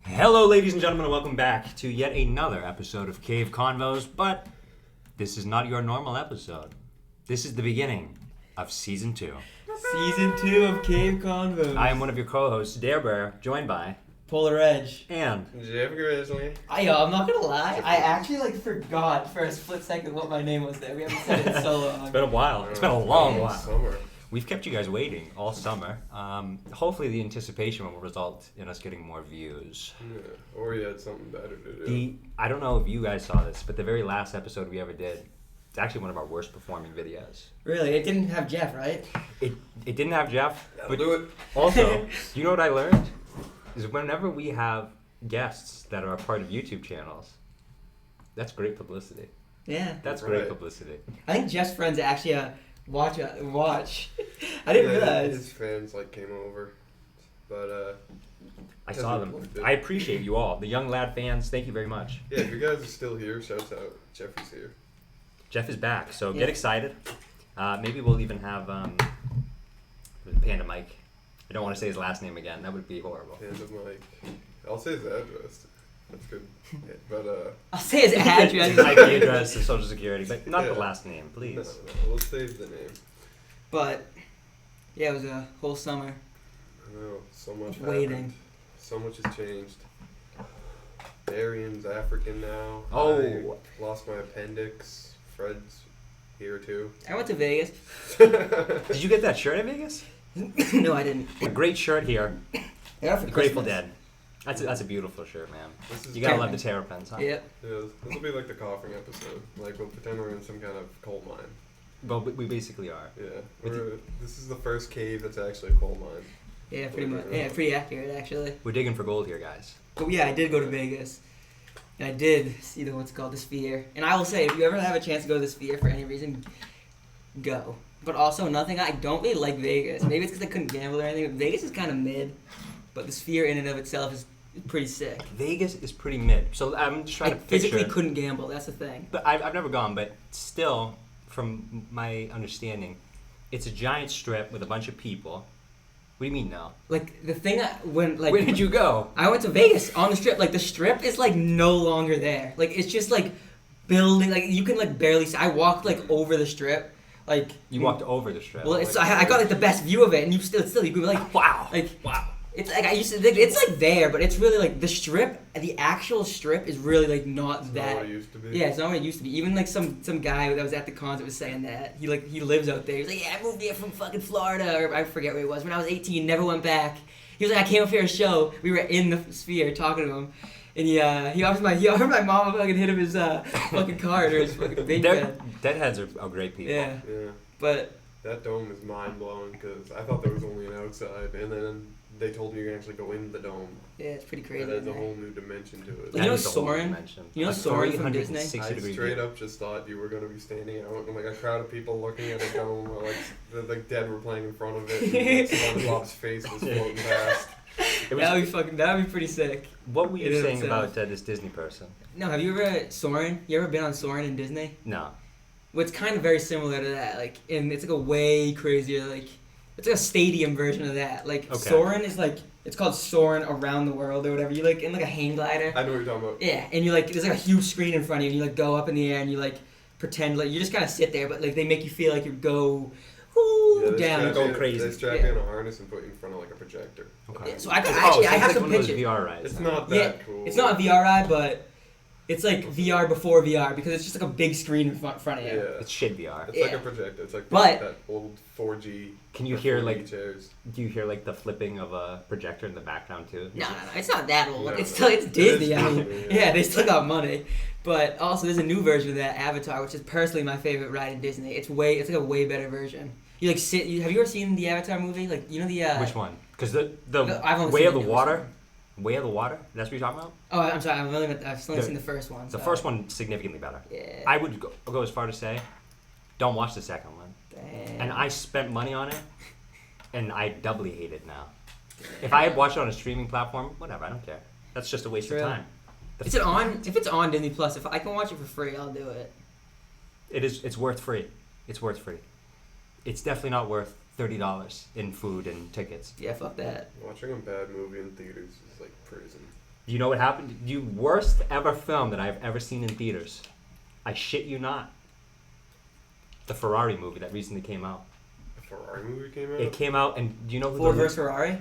Hello, ladies and gentlemen, and welcome back to yet another episode of Cave Convos, but this is not your normal episode. This is the beginning of Season 2. Season 2 of Cave Convos. I am one of your co-hosts, Dare Bear, joined by... Polar Reggie. And... Jeff Grizzly. I'm not gonna lie, I actually forgot for a split second what my name was there. We haven't said it so long. It's been a while. It's been a long while. Summer. We've kept you guys waiting all summer. Hopefully the anticipation will result in us getting more views. Yeah, or you had something better to do. I don't know if you guys saw this, but the very last episode we ever did, it's actually one of our worst performing videos. Really? It didn't have Jeff, right? It didn't have Jeff. But do it. Also, you know what I learned? Is whenever we have guests that are a part of YouTube channels, that's great publicity. Yeah. That's great publicity. I think Jeff's friends actually watch. I didn't realize. His fans came over, but I saw them. I appreciate you all, the Young Lad fans. Thank you very much. Yeah, if you guys are still here, shouts out. Jeffrey's here. Jeff is back, so get excited. Maybe we'll even have Panda Mike. I don't want to say his last name again. That would be horrible. Panda Mike. I'll say his address. That's good. Yeah, but I'll say his address. His IP address, his social security, but not the last name, please. No, we'll save the name. But yeah, it was a whole summer. I know, so much waiting. happened. So much has changed. Darian's African now. Oh. I lost my appendix. Fred's here too. I went to Vegas. Did you get that shirt in Vegas? No, I didn't. A great shirt here. I got it for Grateful Christmas. Dead. That's a beautiful shirt, man. This is You gotta love the terrapins, huh? Yep. Yeah, this will be like the coughing episode. We'll pretend we're in some kind of coal mine. Well, we basically are. Yeah. This is the first cave that's actually a coal mine. Yeah, pretty much. Yeah, pretty accurate actually. We're digging for gold here, guys. But yeah, I did go to Vegas. And I did see what's called the Sphere. And I will say, if you ever have a chance to go to the Sphere for any reason, go. But also, I don't really like Vegas. Maybe it's because I couldn't gamble or anything, but Vegas is kind of mid. But the Sphere in and of itself is pretty sick. Vegas is pretty mid. So I'm just trying to picture. Physically couldn't gamble, that's the thing. But I've never gone, but still, from my understanding, it's a giant strip with a bunch of people. What do you mean no? The thing where did you go? I went to Vegas on the strip. The strip is no longer there. It's just building. You can barely see. I walked over the strip. You walked over the strip. Well, I got the best view of it, and you still you could be wow, wow. It's I used to think it's there, but it's really the strip. The actual strip is really not that. Not what it used to be. Yeah, it's not what it used to be. Even some guy that was at the concert was saying that he lives out there. He's like, yeah, I moved here from fucking Florida, or I forget where he was. When I was 18, never went back. He was like, I came up here to a show. We were in the Sphere talking to him. And he offered my mom fucking hit him his fucking card or his fucking big Deadheads are great people. Yeah. Yeah. But that dome is mind blowing because I thought there was only an outside, and then they told me you can actually go in the dome. yeah, it's pretty crazy. That adds a whole new dimension to it. You know Soren? You know Soren from Disney? I straight up just thought you were going to be standing out and a crowd of people looking at a dome while the dead were playing in front of it and SpongeBob's face was floating past. That would be pretty sick. What were you saying about this Disney person? No, have you ever Soren? You ever been on Soren in Disney? No. Well, it's kind of very similar to that. And it's a way crazier. It's a stadium version of that. Okay. Soren is it's called Soren Around the World or whatever. You in a hang glider. I know what you're talking about. Yeah, and you there's a huge screen in front of you, and you go up in the air and you pretend you just kind of sit there, but they make you feel you go. Down. Go crazy. They strap you in a harness and put you in front of a projector. Okay. Yeah, so I have some pictures. VR rides. It's not that cool. It's not a VR ride, but it's VR before VR because it's just a big screen in front of you. Yeah. It's shit VR. It's a projector. It's that old 4G. Can you hear chairs. Do you hear the flipping of a projector in the background too? No, it's not that old. No, it's Disney. I mean, yeah, they still got money. But also, there's a new version of that, Avatar, which is personally my favorite ride in Disney. It's a way better version. You sit. Have you ever seen the Avatar movie? Which one? Because the I've Way of the Water. Way of the Water. That's what you're talking about. Oh, I'm sorry. I've only seen the first one. The first one significantly better. Yeah. I would go as far to say, don't watch the second one. Damn. And I spent money on it, and I doubly hate it now. If I had watched it on a streaming platform, whatever. I don't care. That's just a waste of time. Is it on? If it's on Disney Plus, if I can watch it for free, I'll do it. It's worth free. It's worth free. It's definitely not worth $30 in food and tickets. Yeah, fuck that. Watching a bad movie in theaters is like prison. Do you know what happened? The worst ever film that I've ever seen in theaters. I shit you not. The Ferrari movie that recently came out. A Ferrari movie came out? It came out, and do you know who Ford vs Ferrari.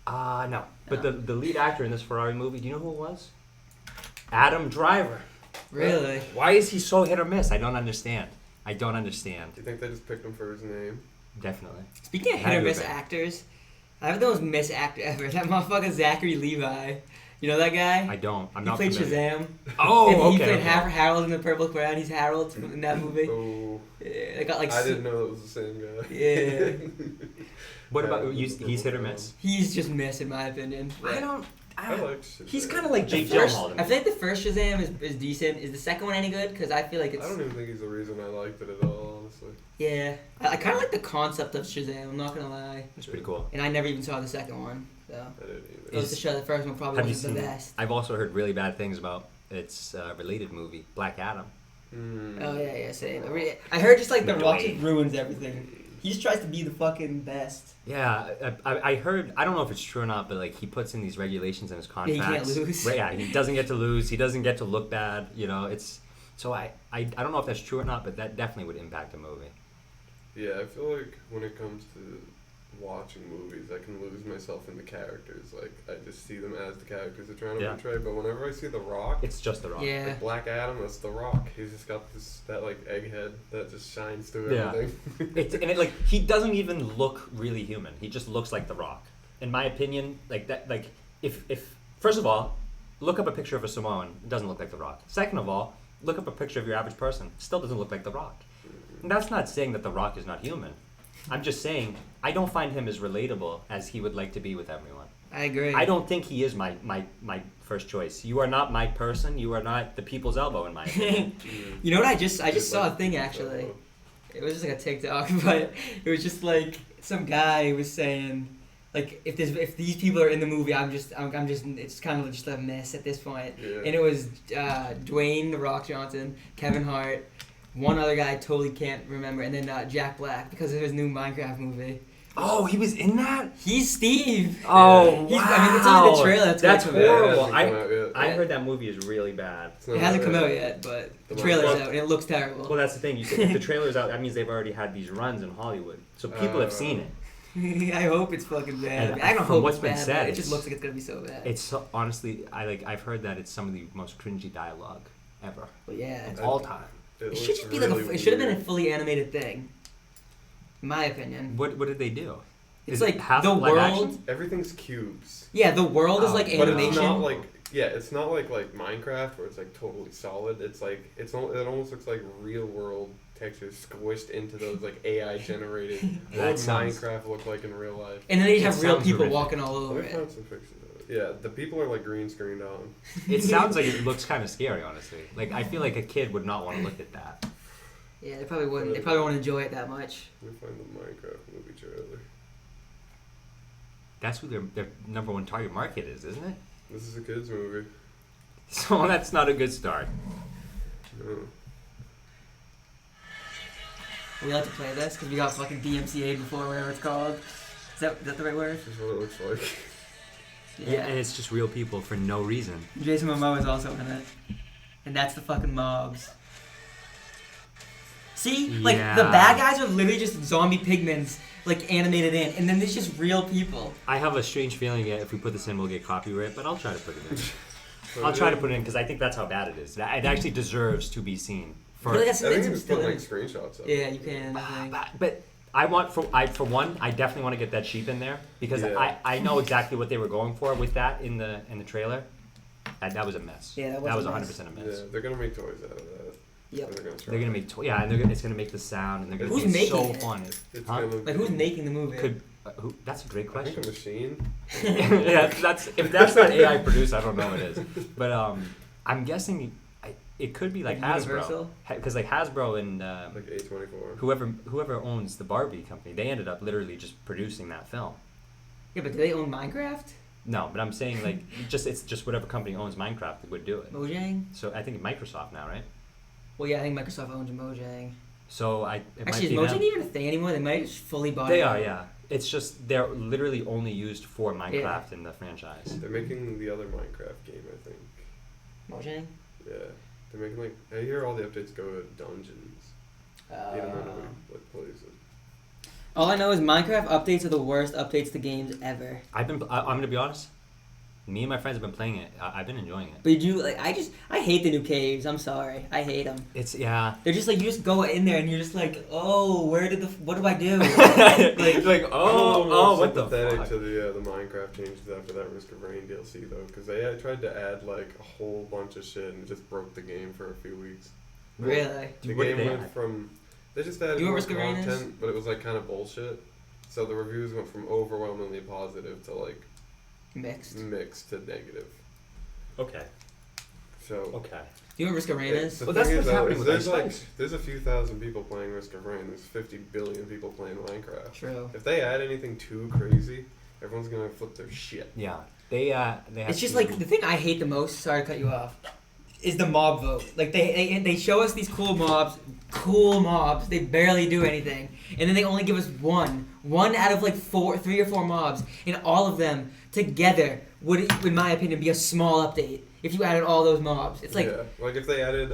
No. But the lead actor in this Ferrari movie, do you know who it was? Adam Driver. Really? Why is he so hit or miss? I don't understand. I don't understand. Do you think they just picked him for his name? Definitely. Speaking of hit or miss actors, I have the most miss actor ever. That motherfucker Zachary Levi. You know that guy? I don't. I'm he not played familiar. Shazam. Oh, and he okay. played Harold in the Purple Crayon. He's Harold in that movie. Oh. Yeah, I got like. I didn't know it was the same guy. Yeah. What about you? He's hit or miss? He's just miss in my opinion. I like Shazam. He's kind of like Jake First, Gyllenhaal. I feel like the first Shazam is decent. Is the second one any good? Because I feel like it's. I don't even think he's the reason I liked it at all, honestly. Yeah, I kind of like the concept of Shazam. I'm not gonna lie. It's pretty cool. And I never even saw the second one, so. I didn't either. Goes to show the first one probably Have you wasn't seen the it? best. I've also heard really bad things about its related movie, Black Adam. Oh yeah, same. I heard just like The Rock Dwayne. just ruins everything. He just tries to be the fucking best. Yeah, I heard. I don't know if it's true or not, but like he puts in these regulations in his Yeah, contracts. he can't lose. Right, yeah, he doesn't get to lose. He doesn't get to look bad. You know, it's so I don't know if that's true or not, but that definitely would impact the movie. Yeah, I feel like when it comes to watching movies, I can lose myself in the characters. Like, I just see them as the characters they're trying to portray. But whenever I see The Rock, It's just The Rock. Yeah. like Black Adam, that's The Rock. He's just got that like egghead that just shines through Yeah. everything. Like he doesn't even look really human. He just looks like The Rock. In my opinion, like that. Like if first of all, look up a picture of a Samoan. It doesn't look like The Rock. Second of all, look up a picture of your average person. Still doesn't look like The Rock. And that's not saying that The Rock is not human. I'm just saying I don't find him as relatable as he would like to be with everyone. I agree. I don't think he is my first choice. You are not my person. You are not the people's elbow in my opinion. You know what? I just saw a thing actually. It was just like a TikTok, but it was just like some guy was saying, like if these people are in the movie, I'm just it's kind of just a mess at this point. Yeah. And it was Dwayne The Rock Johnson, Kevin Hart, one other guy I totally can't remember, and then Jack Black because of his new Minecraft movie. Oh, he was in that? He's Steve. Oh, He's, wow. I mean, it's only the trailer. That's gonna come out. horrible. Yeah, it hasn't come out yet. I heard that movie is really bad. It hasn't come out yet, but the trailer's out and it looks terrible. Well, that's the thing. You said if the trailer's out, that means they've already had these runs in Hollywood, so people have seen it. I hope it's fucking bad. And I don't from hope what's it's been bad, said, but it just looks like it's gonna be so bad. It's so, honestly, I've heard that it's some of the most cringy dialogue ever, But yeah, of all time. it should just be like it should have been a fully animated thing, in my opinion. What did they do? It's Is like it half the live world. action? Everything's cubes. Yeah, the world is Oh, like but animation. It's not like it's not like Minecraft where it's like totally solid. It's like it almost looks like real world textures squished into those like AI generated. What That would sounds- Minecraft look like in real life? And then they It have real sounds people horrific. walking all over Let me it. find some pictures of it. Yeah, the people are like green screened on. It sounds like it looks kind of scary, honestly. Like I feel like a kid would not want to look at that. Yeah, they probably wouldn't. They probably won't enjoy it that much. Let me find the Minecraft movie trailer. That's who their number one target market is, isn't it? This is a kids movie. So that's not a good start. No. We like to play this because we got fucking DMCA before, whatever it's called. Is that the right word? This is what it looks like. Yeah, and it's just real people for no reason. Jason Momoa is also in it, and that's the fucking mobs. See, like the Yeah. bad guys are literally just zombie pigments, like animated in, and then there's just real people. I have a strange feeling that if we put this in, we'll get copyright, but I'll try to put it in. But I'll try to yeah, put it in because I think that's how bad it is. It actually deserves to be seen. I feel like that's I think you it's just still put in. like screenshots of Yeah, it. you can. I think. But I want for one, I definitely want to get that sheep in there because Yeah. I know exactly what they were going for with that in the trailer. That was a mess. Yeah, that was was a 100% a mess. Yeah, they're gonna make toys out of that. Yep. And they're gonna try. They're gonna make and it's gonna make the sound and they're gonna Who's make it so making it? fun. It's Huh? gonna Like who's making the movie? Could who? That's a great I think question. a machine. Yeah, if that's not AI produced, I don't know what it is. But I'm guessing it could be like Hasbro, Universal? because like Hasbro and Like A24. whoever owns the Barbie company, they ended up literally just producing that film. Yeah, but do they own Minecraft? No, but I'm saying like it's just whatever company owns Minecraft would do it. Mojang? So I think Microsoft now, right? Well, yeah, I think Microsoft owns Mojang. So it might Actually, be is Mojang them. even a thing anymore? They might have just fully bought it. They are, yeah. It's just they're literally only used for Minecraft Yeah. in the franchise. They're making the other Minecraft game, I think. Mojang? Yeah. They're making like I hear all the updates go to dungeons. Even though nobody like plays it. All I know is Minecraft updates are the worst updates to games ever. I'm gonna be honest. Me and my friends have been playing it. I've been enjoying it. But I hate the new caves. I'm sorry. I hate them. It's yeah. They're just like, you just go in there and you're just like, oh, what do I do? like what the sympathetic fuck? to the Minecraft changes after that Risk of Rain DLC though, because they tried to add like a whole bunch of shit and it just broke the game for a few weeks. Really? The What did game they went add? from they just added You know more what Risk of Rain is? content, but it was like kind of bullshit. So the reviews went from overwhelmingly positive to like Mixed. to negative. Okay. So Okay. Do you know what Risk of Rain is? the Well, thing that's is, what's though, happening is with there's Ice like Spice. there's a few thousand people playing Risk of Rain. There's 50 billion people playing Minecraft. True. If they add anything too crazy, everyone's gonna flip their shit. Yeah. They have It's just to- like the thing I hate the most. Sorry to cut you off. Is the mob vote. Like they show us these cool mobs. They barely do anything, and then they only give us one out of like 3 or 4 mobs, and all of them together would, in my opinion, be a small update if you added all those mobs. It's like yeah, like if they added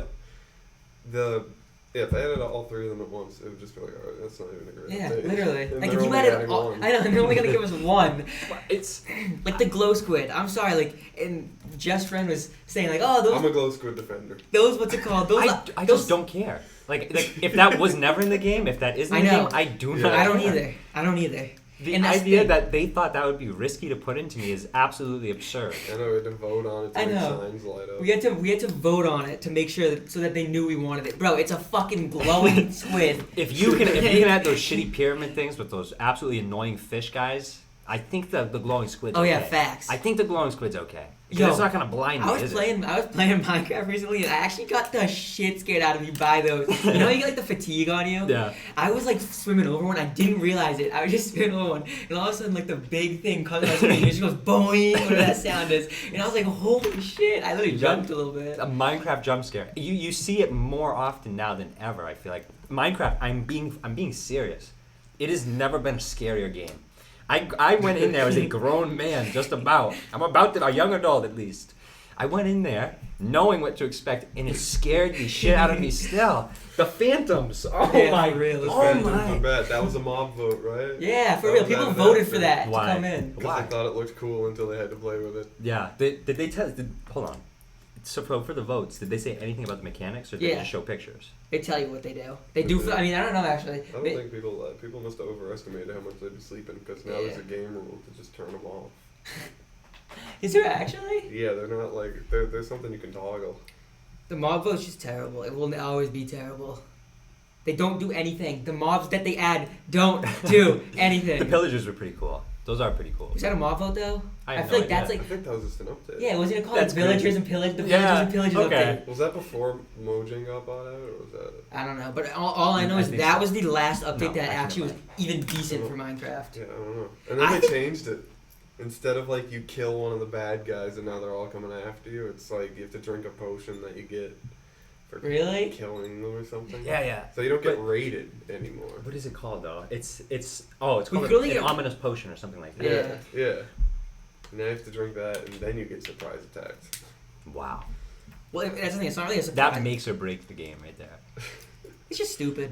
all 3 of them at once, it would just be like, oh, that's not even a great yeah, update. literally. And Like they're if you only added adding all, one. I know, and they're only gonna give us one. it's Like the glow squid. I'm sorry, like, and Jeff's friend was saying like, oh I'm those a glow squid defender. what's it called? Those I those, just don't care. Like if that was never in the game, if that is in I the know. game, I do Yeah. not. I don't care. either. The And that's the idea thing. that they thought that would be risky to put into me is absolutely absurd. I know we had to vote on it to I make know. signs light up. We had to vote on it to make sure so that they knew we wanted it. Bro, it's a fucking glowing squid. If you can add those shitty pyramid things with those absolutely annoying fish guys, I think the glowing squid's Oh okay. yeah, facts. I think the glowing squid's okay. Yo, It's not gonna blind me, I was is playing Minecraft recently and I actually got the shit scared out of me by those. You know how you get like the fatigue on you? it? Yeah. I was like swimming over one, I didn't realize it. I was just swimming over one, and all of a sudden like the big thing comes out of me and it just goes boing, whatever that sound is. And I was like, holy shit, I literally jumped a little bit. A Minecraft jump scare. You see it more often now than ever. I feel like Minecraft. I'm being serious. It has never been a scarier game. I went in there as a grown man, just about. I'm about to a young adult at least. I went in there knowing what to expect, and it scared the shit out of me. Still, the phantoms. Oh Yeah, my! for real. The Oh Phantoms my! were bad. That was a mob vote, right? Yeah, for That real. was People out of voted that for that Why? to come in. Because Why? they thought it looked cool until they had to play with it. Yeah. Did they tell? Hold on. So for the votes, did they say anything about the mechanics, or did they Yeah. just show pictures? They tell you what they do. They do. I mean, I don't know actually. I don't think people must have overestimated how much they'd be sleeping because now there's a game rule to just turn them off. Is there actually? Yeah, they're not like there's something you can toggle. The mob vote's just terrible. It will always be terrible. They don't do anything. The mobs that they add don't do The anything. pillagers were pretty cool. Those are pretty cool. Was that a mob vote though? I have feel no like that's I like think that was just an update. yeah. Wasn't it called That's like villagers crazy. and pillage? The Yeah, villagers and pillages okay. update. Was that before Mojang got bought out, or was that? I don't know, but all I know I is think that so. was the last update No, that I actually was think even decent for Minecraft. Yeah, I don't know. And then I they think- changed it. Instead of like you kill one of the bad guys and now they're all coming after you, it's like you have to drink a potion that you get for Really? killing them or something. Yeah. So you don't get But- raided anymore. What is it called though? It's We called could only an get- ominous potion or something like that. Yeah. Now you have to drink that and then you get surprise attacked. Wow. Well, that's the thing. It's not really a surprise. That makes or breaks the game right there. It's just stupid.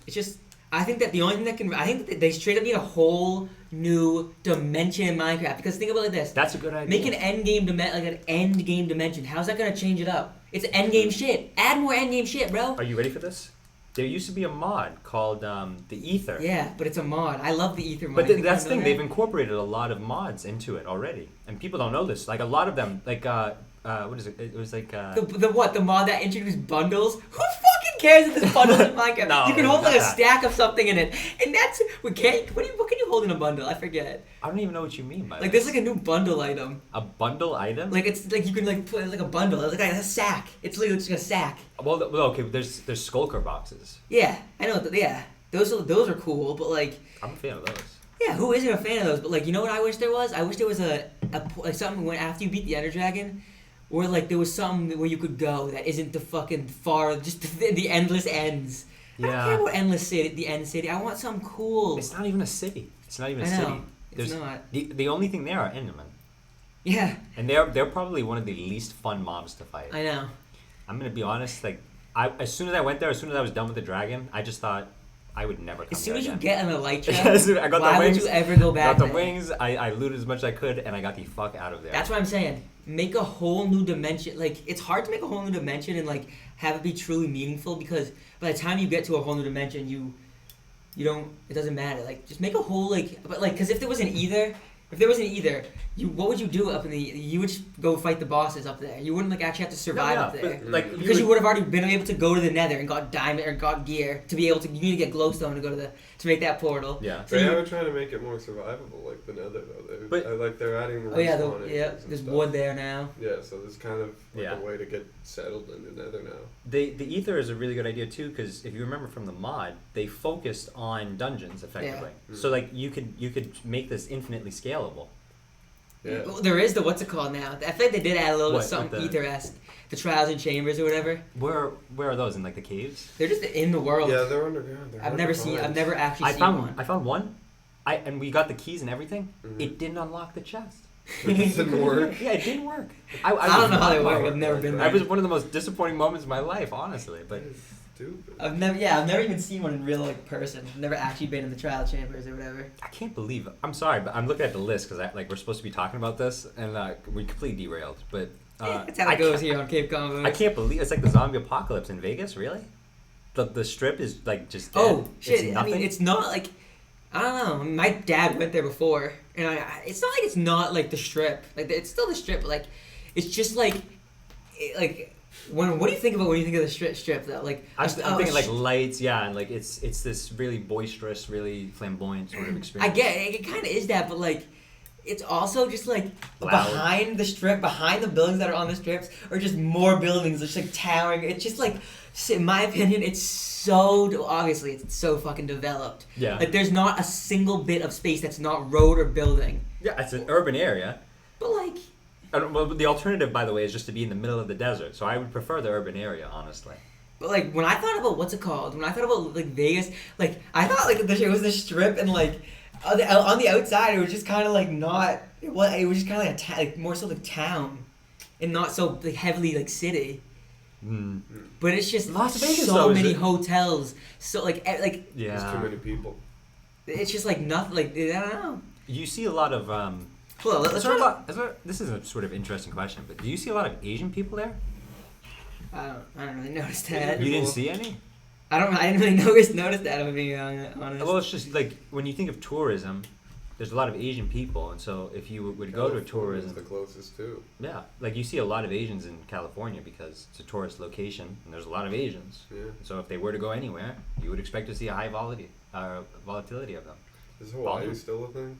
It's just. I think that the only thing that can. I think that they straight up need a whole new dimension in Minecraft. Because think about it like this. That's a good idea. Make an end game like an end game dimension. How's that gonna change it up? It's end game shit. Add more end game shit, bro. Are you ready for this? There used to be a mod called the Ether. Yeah, but it's a mod. I love the Ether mod. But I think that's the you know thing. They've that? incorporated a lot of mods into it already, and people don't know this. Like a lot of them, like what is it? It was like The what? The mod that introduced bundles? Who fucking cares if there's bundles in Minecraft? No, you can hold like a not that. stack of something in it, and that's what can you hold in a bundle? I forget. I don't even know what you mean by Like this. there's like a new bundle item. A bundle item. Like it's like you can like put like a bundle. It's like a sack. It's literally just a sack. Well, okay. There's skulker boxes. Yeah, I know. Yeah, those are cool, but like. I'm a fan of those. Yeah, who isn't a fan of those? But like, you know what I wish there was? I wish there was like something when after you beat the Ender Dragon, or like there was something where you could go that isn't the fucking far, just the endless ends. I don't care Yeah. about endless city, the end city. I want something cool. It's not even a city. It's not even I a know. city. It's not. The only thing there are Endermen. Yeah, And they're probably one of the least fun mobs to fight. I know. I'm gonna be honest, like as soon as I went there, as soon as I was done with the dragon, I just thought I would never come As soon there as you again. get on the light trap, I got why the wings, would you ever go back got the there? wings, I looted as much as I could, and I got the fuck out of there. That's what I'm saying. Make a whole new dimension. Like, it's hard to make a whole new dimension and, like, have it be truly meaningful because by the time you get to a whole new dimension, you don't, it doesn't matter. Like, just make a whole, like, but, like, because if there was an either, what would you do up in the, you would just go fight the bosses up there. You wouldn't, like, actually have to survive up there. But, like, Because you would have already been able to go to the nether and got diamond or got gear to be able to, you need to get glowstone to go to to make that portal. Yeah. So They you- are trying to make it more survivable, like the nether, though. But- They're adding Oh yeah, respawn areas and there's stuff. wood there now. Yeah, so there's kind of like Yeah. a way to get settled in the nether now. The ether is a really good idea too, because if you remember from the mod, they focused on dungeons effectively. Yeah. So like you could make this infinitely scalable. Yeah. Well, there is the what's it called now? I feel like they did add a little What, bit something with the- ether-esque. The trials and chambers or whatever. Where are those, in like the caves? They're just in the world. Yeah, they're underground. They're I've hard never to seen. find. I've never actually I seen found one. I found one. And we got the keys and everything. Mhm. It didn't unlock the chest. It didn't work. Yeah, it didn't work. I don't know how they work. I've never been That there. was one of the most disappointing moments of my life, honestly. But That is stupid. I've never even seen one in real like person. I've never actually been in the trial chambers or whatever. I can't believe. I'm sorry, but I'm looking at the list because we're supposed to be talking about this, and we completely derailed. But That's how it goes here on Cape Convos. I can't believe it's like the zombie apocalypse in Vegas. Really, the strip is like just dead. Oh shit! It's I nothing. mean, it's not like I don't know. My dad went there before, and it's not like it's not like the strip. Like it's still the strip, but like it's just like what do you think about when you think of the strip though? Like I'm thinking like lights, yeah, and like it's this really boisterous, really flamboyant sort of experience. I get it. It kind of is that, but like, it's also just like Loud. behind the strip, behind the buildings that are on the strips, are just more buildings, just like towering. It's just like, in my opinion, it's so obviously it's so fucking developed. Yeah. Like, there's not a single bit of space that's not road or building. Yeah, it's an urban area. But like, Well, the alternative, by the way, is just to be in the middle of the desert. So I would prefer the urban area, honestly. but like when I thought about what's it called, when I thought about like Vegas, like I thought like it was the strip and like on the outside it was just kind of like not. It was just kind of like like more so like town, and not so like heavily like city. Mm. But it's just Las Vegas, so though, is many it? hotels. So like like Yeah. There's too many people. it's just like nothing. Like I don't know. You see a lot of. Hold on, let's try. This is a sort of interesting question, but do you see a lot of Asian people there? I don't really notice that. You didn't see any? I didn't really notice that. If I'm being honest. Well, it's just like when you think of tourism, there's a lot of Asian people, and so if you would go to California's tourism, the closest too. yeah, like you see a lot of Asians in California because it's a tourist location, and there's a lot of Asians. Yeah. So if they were to go anywhere, you would expect to see a high volatility of them. Is Hawaii Volume. still a thing?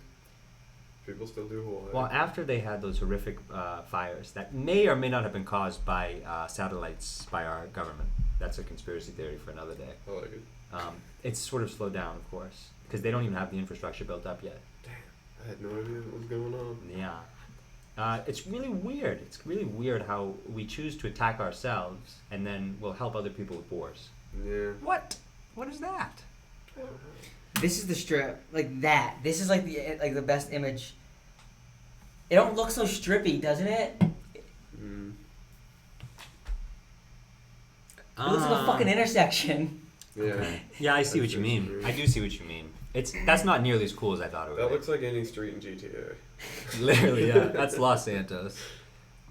People still do Hawaii. Well, after they had those horrific fires that may or may not have been caused by satellites by our government. That's a conspiracy theory for another day. I like it. It's sort of slowed down, of course, because they don't even have the infrastructure built up yet. Damn, I had no idea what was going on. Yeah. It's really weird. It's really weird how we choose to attack ourselves and then we'll help other people with wars. Yeah. What? What is that? I don't know. This is the strip, like that. This is like the best image. It don't look so strippy, doesn't it? Mm. It looks like a fucking intersection. Yeah. Okay. Yeah, I see what you mean. I do see what you mean. That's not nearly as cool as I thought it would That be. looks like any street in GTA. Literally, yeah. That's Los Santos.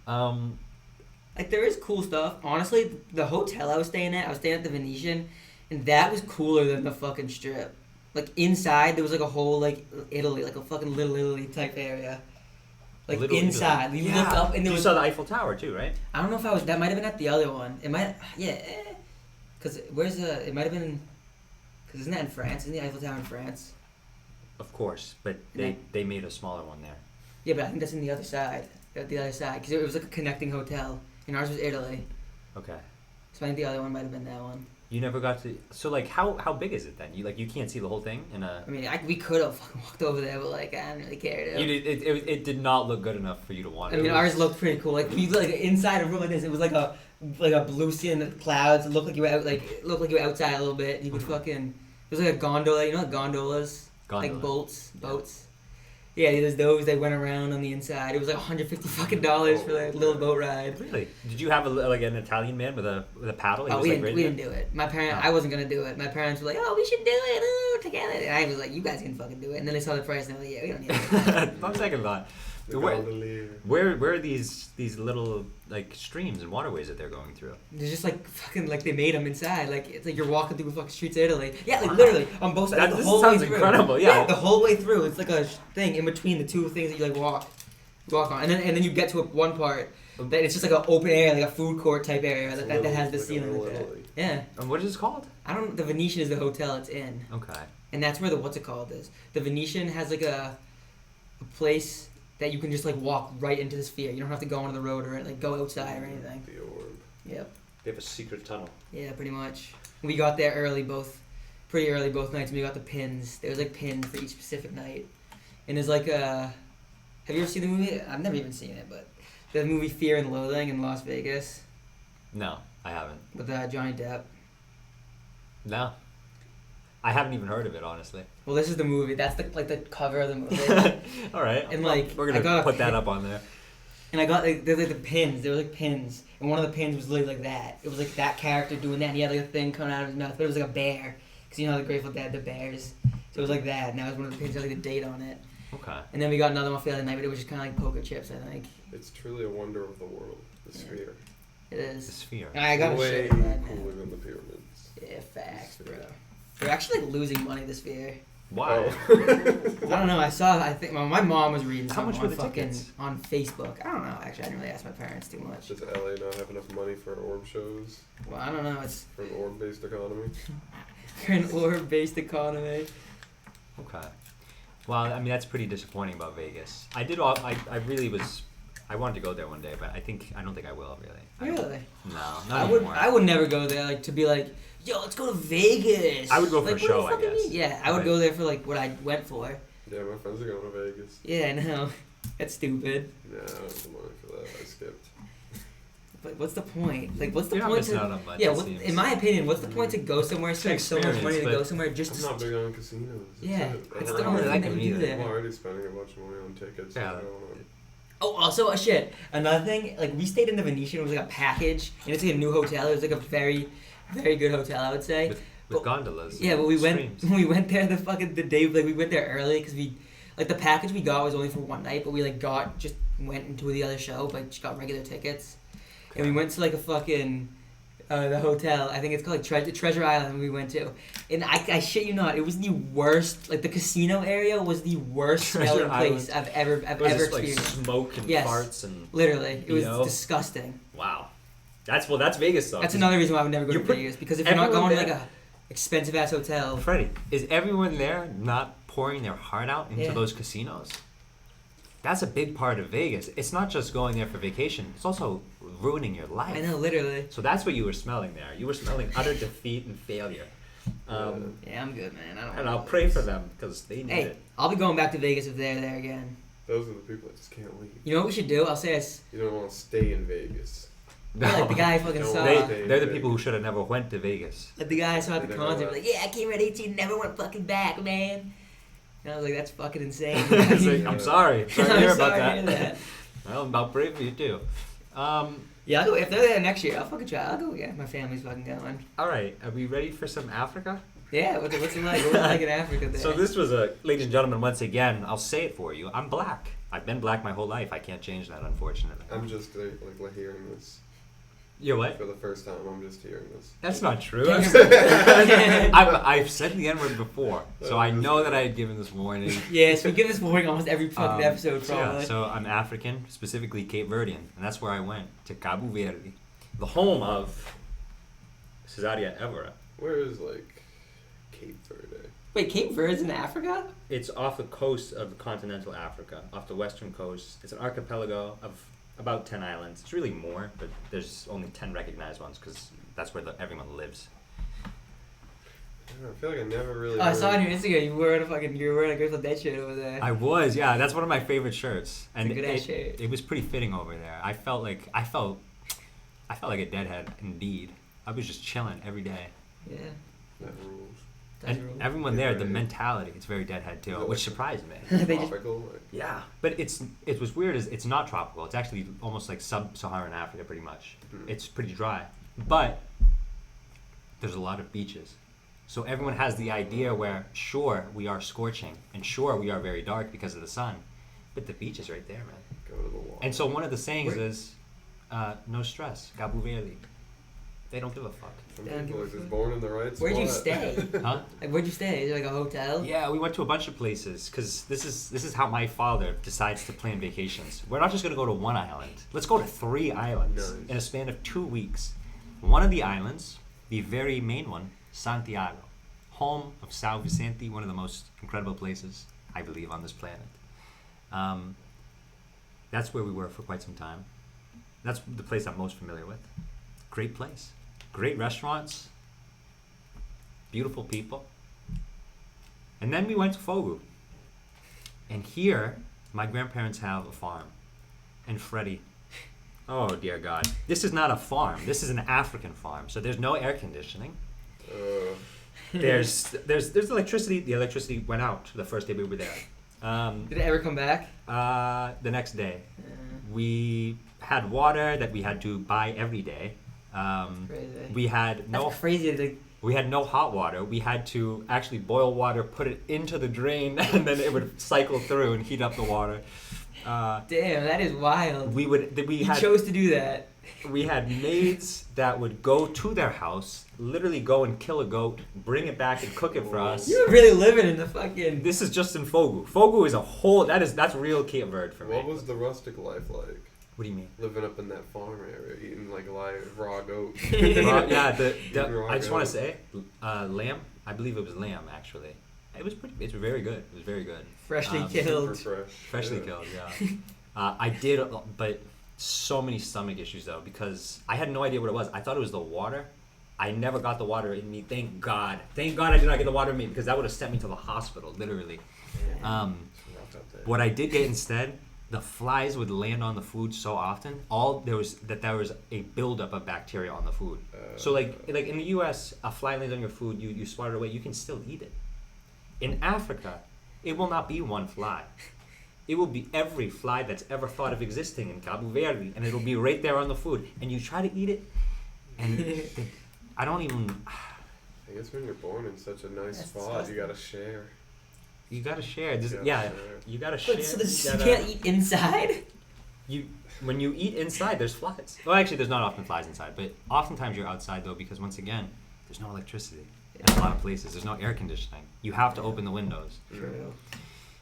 Like there is cool stuff. Honestly, the hotel I was staying at the Venetian, and that was cooler than the fucking strip. Like inside, there was like a whole like Italy, like a fucking Little Italy type area. Like Little inside, Italy. you look up and there You was. saw the Eiffel Tower too, right? I don't know if I was. That might have been at the other one. It might. Yeah. Cause where's the? It might have been. Cause isn't that in France? Isn't the Eiffel Tower in France? Of course, but Yeah. they made a smaller one there. Yeah, but I think that's in the other side. The other side, because it was like a connecting hotel, and ours was Italy. Okay. So I think the other one might have been that one. You never got to. So like, how big is it then? You can't see the whole thing in a. I mean, we could have fucking walked over there, but like I didn't really care. To. It did not look good enough for you to want. I mean, ours looked pretty cool. Like we like inside a room like this, it was like a blue sea in the clouds. It looked like you were out, like it looked like you were outside a little bit. You could fucking. It was like a gondola. You know, like gondolas. Gondola. like boats. Yeah, there's those that went around on the inside. It was like $150 fucking dollars for like a little boat ride. Really? Did you have like an Italian man with a paddle? He Oh, was, we like, didn't. right We there? didn't do it. My parents. No. I wasn't gonna do it. My parents were like, "Oh, we should do it ooh, together." And I was like, "You guys can fucking do it." And then they saw the price and they're like, "Yeah, we don't need it." On second thought, The where, gondolier. where are these little like streams and waterways that they're going through? They're just like fucking like they made them inside. Like it's like you're walking through the fucking streets of Italy. Yeah, like Wow. literally on both sides. That- the this whole sounds way through. incredible, yeah. the whole way through. It's like a thing in between the two things that you like walk on, and then you get to one part that it's just like an open area, like a food court type area It's that has the like a ceiling. little Like that. Italy. Yeah, And what is it called? I don't. The Venetian is the hotel it's in. Okay. And that's where the what's it called is. The Venetian has like a place that you can just like walk right into the sphere. You don't have to go on the road or like go outside or anything. The orb. Yep. They have a secret tunnel. Yeah, pretty much. We got there pretty early both nights, and we got the pins. There was like pins for each specific night. And there's like a. Have you ever seen the movie? I've never even seen it, but the movie Fear and Loathing in Las Vegas No, I haven't. with Johnny Depp. No. I haven't even heard of it, honestly. Well, this is the movie. That's the cover of the movie. All right. And, like, we're I gonna got a put that pin- up on there. And I got like they're like the pins. They were like pins, and one of the pins was literally like that. It was like that character doing that. And he had like a thing coming out of his mouth, but it was like a bear. Cause you know how the Grateful Dead, the bears. So it was like that. And that was one of the pins that had like the date on it. Okay. And then we got another one for the other night, but it was just kind of like poker chips. I think It's truly a wonder of the world. The Yeah. sphere. it The is. sphere. And I got a Way shit on that, cooler man. than the pyramids. Yeah, facts, bro. They're actually like losing money this year. Why? Oh. I don't know. I think my mom was reading How something much were on the fucking tickets? on Facebook. I don't know. Actually, I didn't really ask my parents too much. Does LA not have enough money for orb shows? Well, I don't know. It's For an orb-based economy? an orb-based economy. Okay. Well, I mean, that's pretty disappointing about Vegas. I wanted to go there one day, but I don't think I will, really. Really? No, not I would. anymore. I would never go there like to be like, yo, let's go to Vegas. I would go for like, a what show, the I fuck do you guess. mean? Yeah, I would But- go there for like what I went for. Yeah, my friends are going to Vegas. Yeah, I know. That's stupid. Yeah, I don't have the money for that. I skipped. But what's the point? Like, what's the You're not point missing to? out on much, Yeah, it what, seems. in my opinion, what's the point to go somewhere, It's an spend so much money to experience, go but somewhere just I'm to? not big on casinos. Yeah, That's it's it. the don't only really thing like that them we do either. I'm there. already spending a bunch of money on tickets. Yeah. I don't want Oh, also, shit. Another thing, like we stayed in the Venetian. It was like a package, and it's like a new hotel. It was like a very, very good hotel, I would say. With But- gondolas. Yeah, and but we streams. went we went there the day like we went there early because we like the package we got was only for one night, but we like went into the other show, but just got regular tickets, and we went to like a fucking the hotel. I think it's called like Treasure Island. We went to, and I shit you not, it was the worst. Like the casino area was the worst Treasure smelling place Island. I've Was ever this, like, experienced. smoke and Yes. farts and Literally, it was You know? disgusting. wow. That's Vegas though. That's another reason why I would never go You to put Vegas because if you're not everyone going to like there- a expensive ass hotel, Freddie, is everyone there not pouring their heart out into Yeah. those casinos? That's a big part of Vegas. It's not just going there for vacation. It's also ruining your life. I know literally. So that's what you were smelling there. You were smelling utter defeat and failure. Yeah, I'm good, man. I don't. And wanna I'll go to pray Vegas. for them because they need Hey, it. I'll be going back to Vegas if they're there again. Those are the people that just can't leave. You know what we should do? I'll say this. You don't want to stay in Vegas. Like the guy I fucking No. saw. They're the people who should have never went to Vegas. Like the guy I saw at They the never concert. left. Like, yeah, I came at 18, never went fucking back, man. And I was like, that's fucking insane. It's like, I'm sorry. I'm sorry to hear I'm about sorry that. to hear that. Well, I'll pray for you too. Yeah, I'll go, if they're there next year, I'll fucking try. I'll go. Yeah, my family's fucking going. All right, are we ready for some Africa? Yeah, what's it like? What's it like in Africa there? So this was ladies and gentlemen, once again, I'll say it for you. I'm black. I've been black my whole life. I can't change that, unfortunately. I'm just like hearing this You're what? for the first time. I'm just hearing this. That's not true. Damn. I've said the N-word before, so I know that I had given this warning. Yes, we give this warning almost every fucking episode, so probably. yeah, so I'm African, specifically Cape Verdean, and that's where I went, to Cabo Verde, the home of Cesaria Evora. Where is like Cape Verde? Wait, Cape Verde's in Africa? It's off the coast of continental Africa, off the western coast. It's an archipelago of about 10 islands. It's really more, but there's only 10 recognized ones because that's where everyone lives. I don't know, I feel like I never really. Oh, I saw on heard- your Instagram you were wearing a Grateful Dead shirt over there. I was, yeah. That's one of my favorite shirts, and a good-ass shirt. it was pretty fitting over there. I felt like a deadhead indeed. I was just chilling every day. Yeah. That rules. That's And rude. everyone there, the mentality, it's very deadhead too, which surprised me. They just- Tropical. Like, Yeah, but it was weird. Is it's not tropical. It's actually almost like sub-Saharan Africa, pretty much. It's pretty dry, but there's a lot of beaches. So everyone has the idea where sure we are scorching and sure we are very dark because of the sun, but the beach is right there, man. go to the water. And so one of the sayings Where- is, no stress, Cabo Verde. They don't give a fuck. Some Damn, people are good just for born in the right spot. Where'd you stay? Huh? Like, where'd you stay? Is it like a hotel? Yeah, we went to a bunch of places because this is how my father decides to plan vacations. We're not just gonna go to one island. Let's go to 3 islands Nice. in a span of 2 weeks. One of the islands, the very main one, Santiago, home of São Vicente, one of the most incredible places I believe on this planet. That's where we were for quite some time. That's the place I'm most familiar with. Great place, great restaurants, beautiful people. And then we went to Fogo. And here, my grandparents have a farm. And Freddie, oh dear God, this is not a farm. This is an African farm. So there's no air conditioning. There's electricity. The electricity went out the first day we were there. Did it ever come back? The next day, we had water that we had to buy every day. Crazy. We had no. That's crazy. Like, We had no hot water. We had to actually boil water, put it into the drain, and then it would cycle through and heat up the water. damn, that is wild. We You chose to do that. had maids that would go to their house, literally go and kill a goat, bring it back and cook it for us. You were really living in the fucking. This is just in Fogo. Fogo is a whole. That's real Cape Verde for me. What was the rustic life like? What do you mean? Living up in that farm area, eating like live raw goat. Yeah, Raw I just want goat. to say, lamb. I believe it was lamb actually. It was pretty. It's very good. It was very good. Freshly Um, killed. Super fresh. Freshly Yeah. killed, yeah. I did, but so many stomach issues though because I had no idea what it was. I thought it was the water. I never got the water in me. Thank God. Thank God I did not get the water in me because that would have sent me to the hospital, literally. Rough out there. What I did get instead, the flies would land on the food so often. There was a buildup of bacteria on the food. So like in the U.S., a fly lands on your food, you swat it away. You can still eat it. In Africa, it will not be one fly. It will be every fly that's ever thought of existing in Cabo Verde, and it'll be right there on the food. And you try to eat it, and I don't even. I guess when you're born in such a nice That's spot, disgusting. you gotta share. You gotta share. You gotta Yeah, share. you gotta share. But so this, You you gotta- can't eat inside? When you eat inside, there's flies. Well, actually, there's not often flies inside, but oftentimes you're outside though because once again, there's no electricity. In a lot of places, there's no air conditioning. You have to open the windows. True.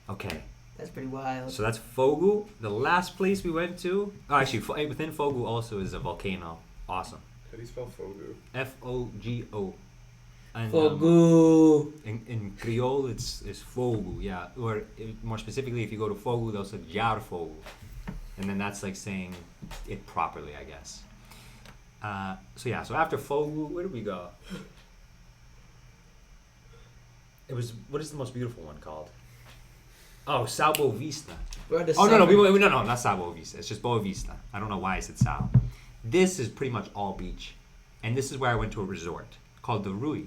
Okay, That's pretty wild. so that's Fogo. The last place we went to, actually, within Fogo also is a volcano. Awesome. How do you spell Fogo? Fogo. And, Fogo. in Creole, it's Fogo, yeah. Or more specifically, if you go to Fogo, they'll say Jar Fogo. And then that's like saying it properly, I guess. So after Fogo, where did we go? It was, what is the most beautiful one called? Oh, Sao Boa Vista. We're at the Oh, no, summer. no, not Sao Boa Vista. It's just Boa Vista. I don't know why I said Sao. This is pretty much all beach. And this is where I went to a resort called the Rui.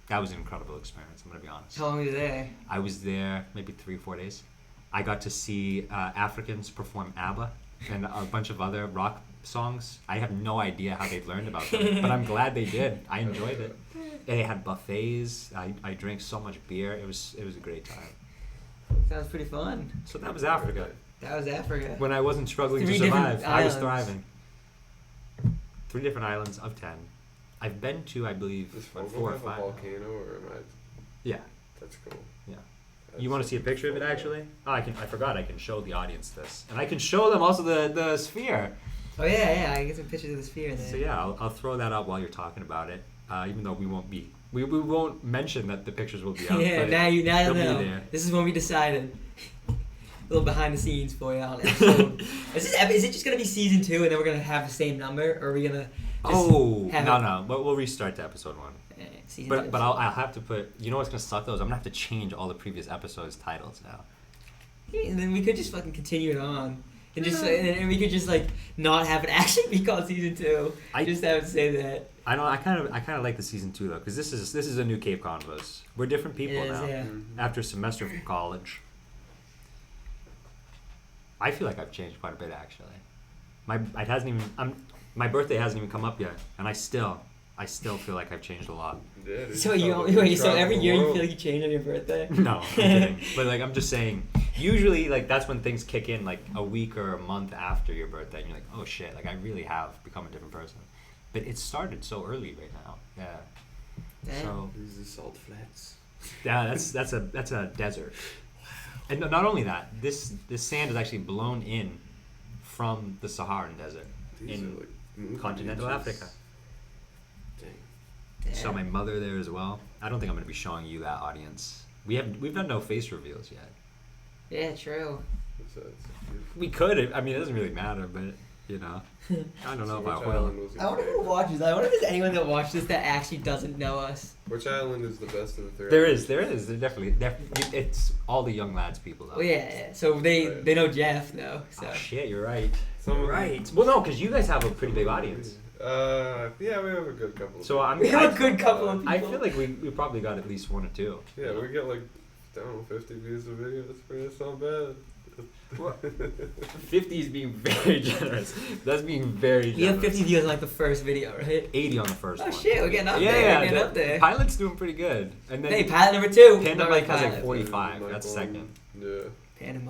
That was an incredible experience, I'm going to be honest. How long were you there? I was there maybe 3 or 4 days. I got to see Africans perform ABBA and a bunch of other rock songs. I have no idea how they learned about them, but I'm glad they did. I enjoyed it. They had buffets. I drank so much beer. It was a great time. Sounds pretty fun. So that was Africa. That was Africa. When I wasn't struggling 3 to different survive, I was islands. thriving. 3 different islands of 10. I've been to, I believe, Does like Fogo 4 or have a 5. volcano or am I? Yeah. That's cool. Yeah. That's You want to see a super picture of it cool. actually? Oh, I forgot I can show the audience this. And I can show them also the sphere. Oh yeah, I get some pictures of the sphere there. So yeah, I'll throw that up while you're talking about it. Even though we won't mention that the pictures will be out. Yeah, but now you'll they'll be know. there. This is when we decided. A little behind the scenes for you on episode. Is it just gonna be season 2 and then we're gonna have the same number, or are we gonna? Oh have no! But we'll restart to episode 1. Season But 2. I'll have to put. You know what's gonna suck though is I'm gonna have to change all the previous episodes titles now. And then we could just fucking continue it on. and we could just like not have it actually be called season 2. Just have to say that. I know. I kind of like the season 2 though, because this is a new Cave Convos. We're different people now. Yeah. After a semester from college, I feel like I've changed quite a bit actually. My birthday hasn't even come up yet, and I still feel like I've changed a lot. Yeah, dude, So so every year you feel like you change on your birthday? No, I'm kidding. But like I'm just saying, usually like that's when things kick in, like a week or a month after your birthday, and you're like, oh shit, like I really have become a different person. But it started so early right now. Yeah. Damn. So These are salt flats. yeah, that's a desert. And not only that, this sand is actually blown in from the Saharan desert These in are like movie continental beaches. Africa. Dang. Damn. Saw my mother there as well. I don't think I'm gonna be showing you that, audience. We've done no face reveals yet. Yeah, true. It's beautiful. We could. I mean, it doesn't really matter, but you know, I don't know So if I which will. island was your I wonder who favorite? watches that. I wonder if there's anyone that watches this that actually doesn't know us. Which island is the best of the 3? There is. There definitely. It's all the young lads people though. Well, yeah. So they know Jeff though. So Oh shit, you're right. Some of Right. Well, no, because you guys have a pretty big audience. Yeah, we have a good couple. Of So I we mean, have a good couple of people. I feel like we probably got at least 1 or 2. Yeah, we get like, I don't know, 50 views a video. That's not bad. 50 is being very generous. That's being very generous. We have 50 views on like the first video, right? 80 on the first Oh one. shit, we're getting up Yeah, there. yeah. We're getting the up there. Pilot's doing pretty good. And then Hey, pilot number 2. Panda Not Mike has pilot. like 45. Mike That's on- second. Yeah. Panda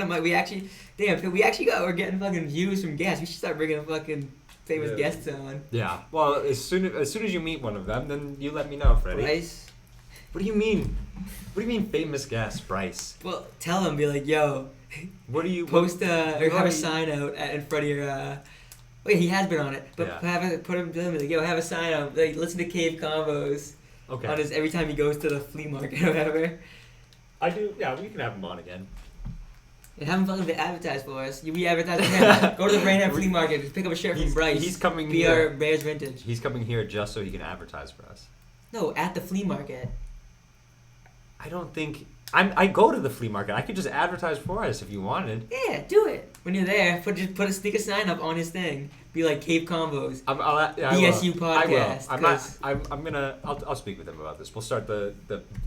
Mike. We actually we're getting fucking views from guests. We should start bringing fucking famous Yeah. guests on. Yeah. Well, as soon as you meet one of them, then you let me know, Freddie. Bryce. What do you mean? What do you mean famous guest, Bryce? Well, tell him, be like, yo, What do you post or have already- a sign out in front of your. Wait, he has been on it, but Yeah. put him to him, be like, yo, have a sign out, like, listen to Cave Convos Okay. on his every time he goes to the flea market or whatever, I do. Yeah, we can have him on again. and have him fucking advertise for us. You be advertising him. Go to the Brainham Flea Market, pick up a shirt from Bryce. He's coming Be our here. Bears Vintage. He's coming here just so he can advertise for us. No, at the flea market. I don't think I go to the flea market. I could just advertise for us if you wanted. Yeah, do it. When you're there, stick a sign up on his thing. Be like Cave Convos. BSU podcast, I will. 'cause- I'm gonna. I'll speak with him about this. We'll start the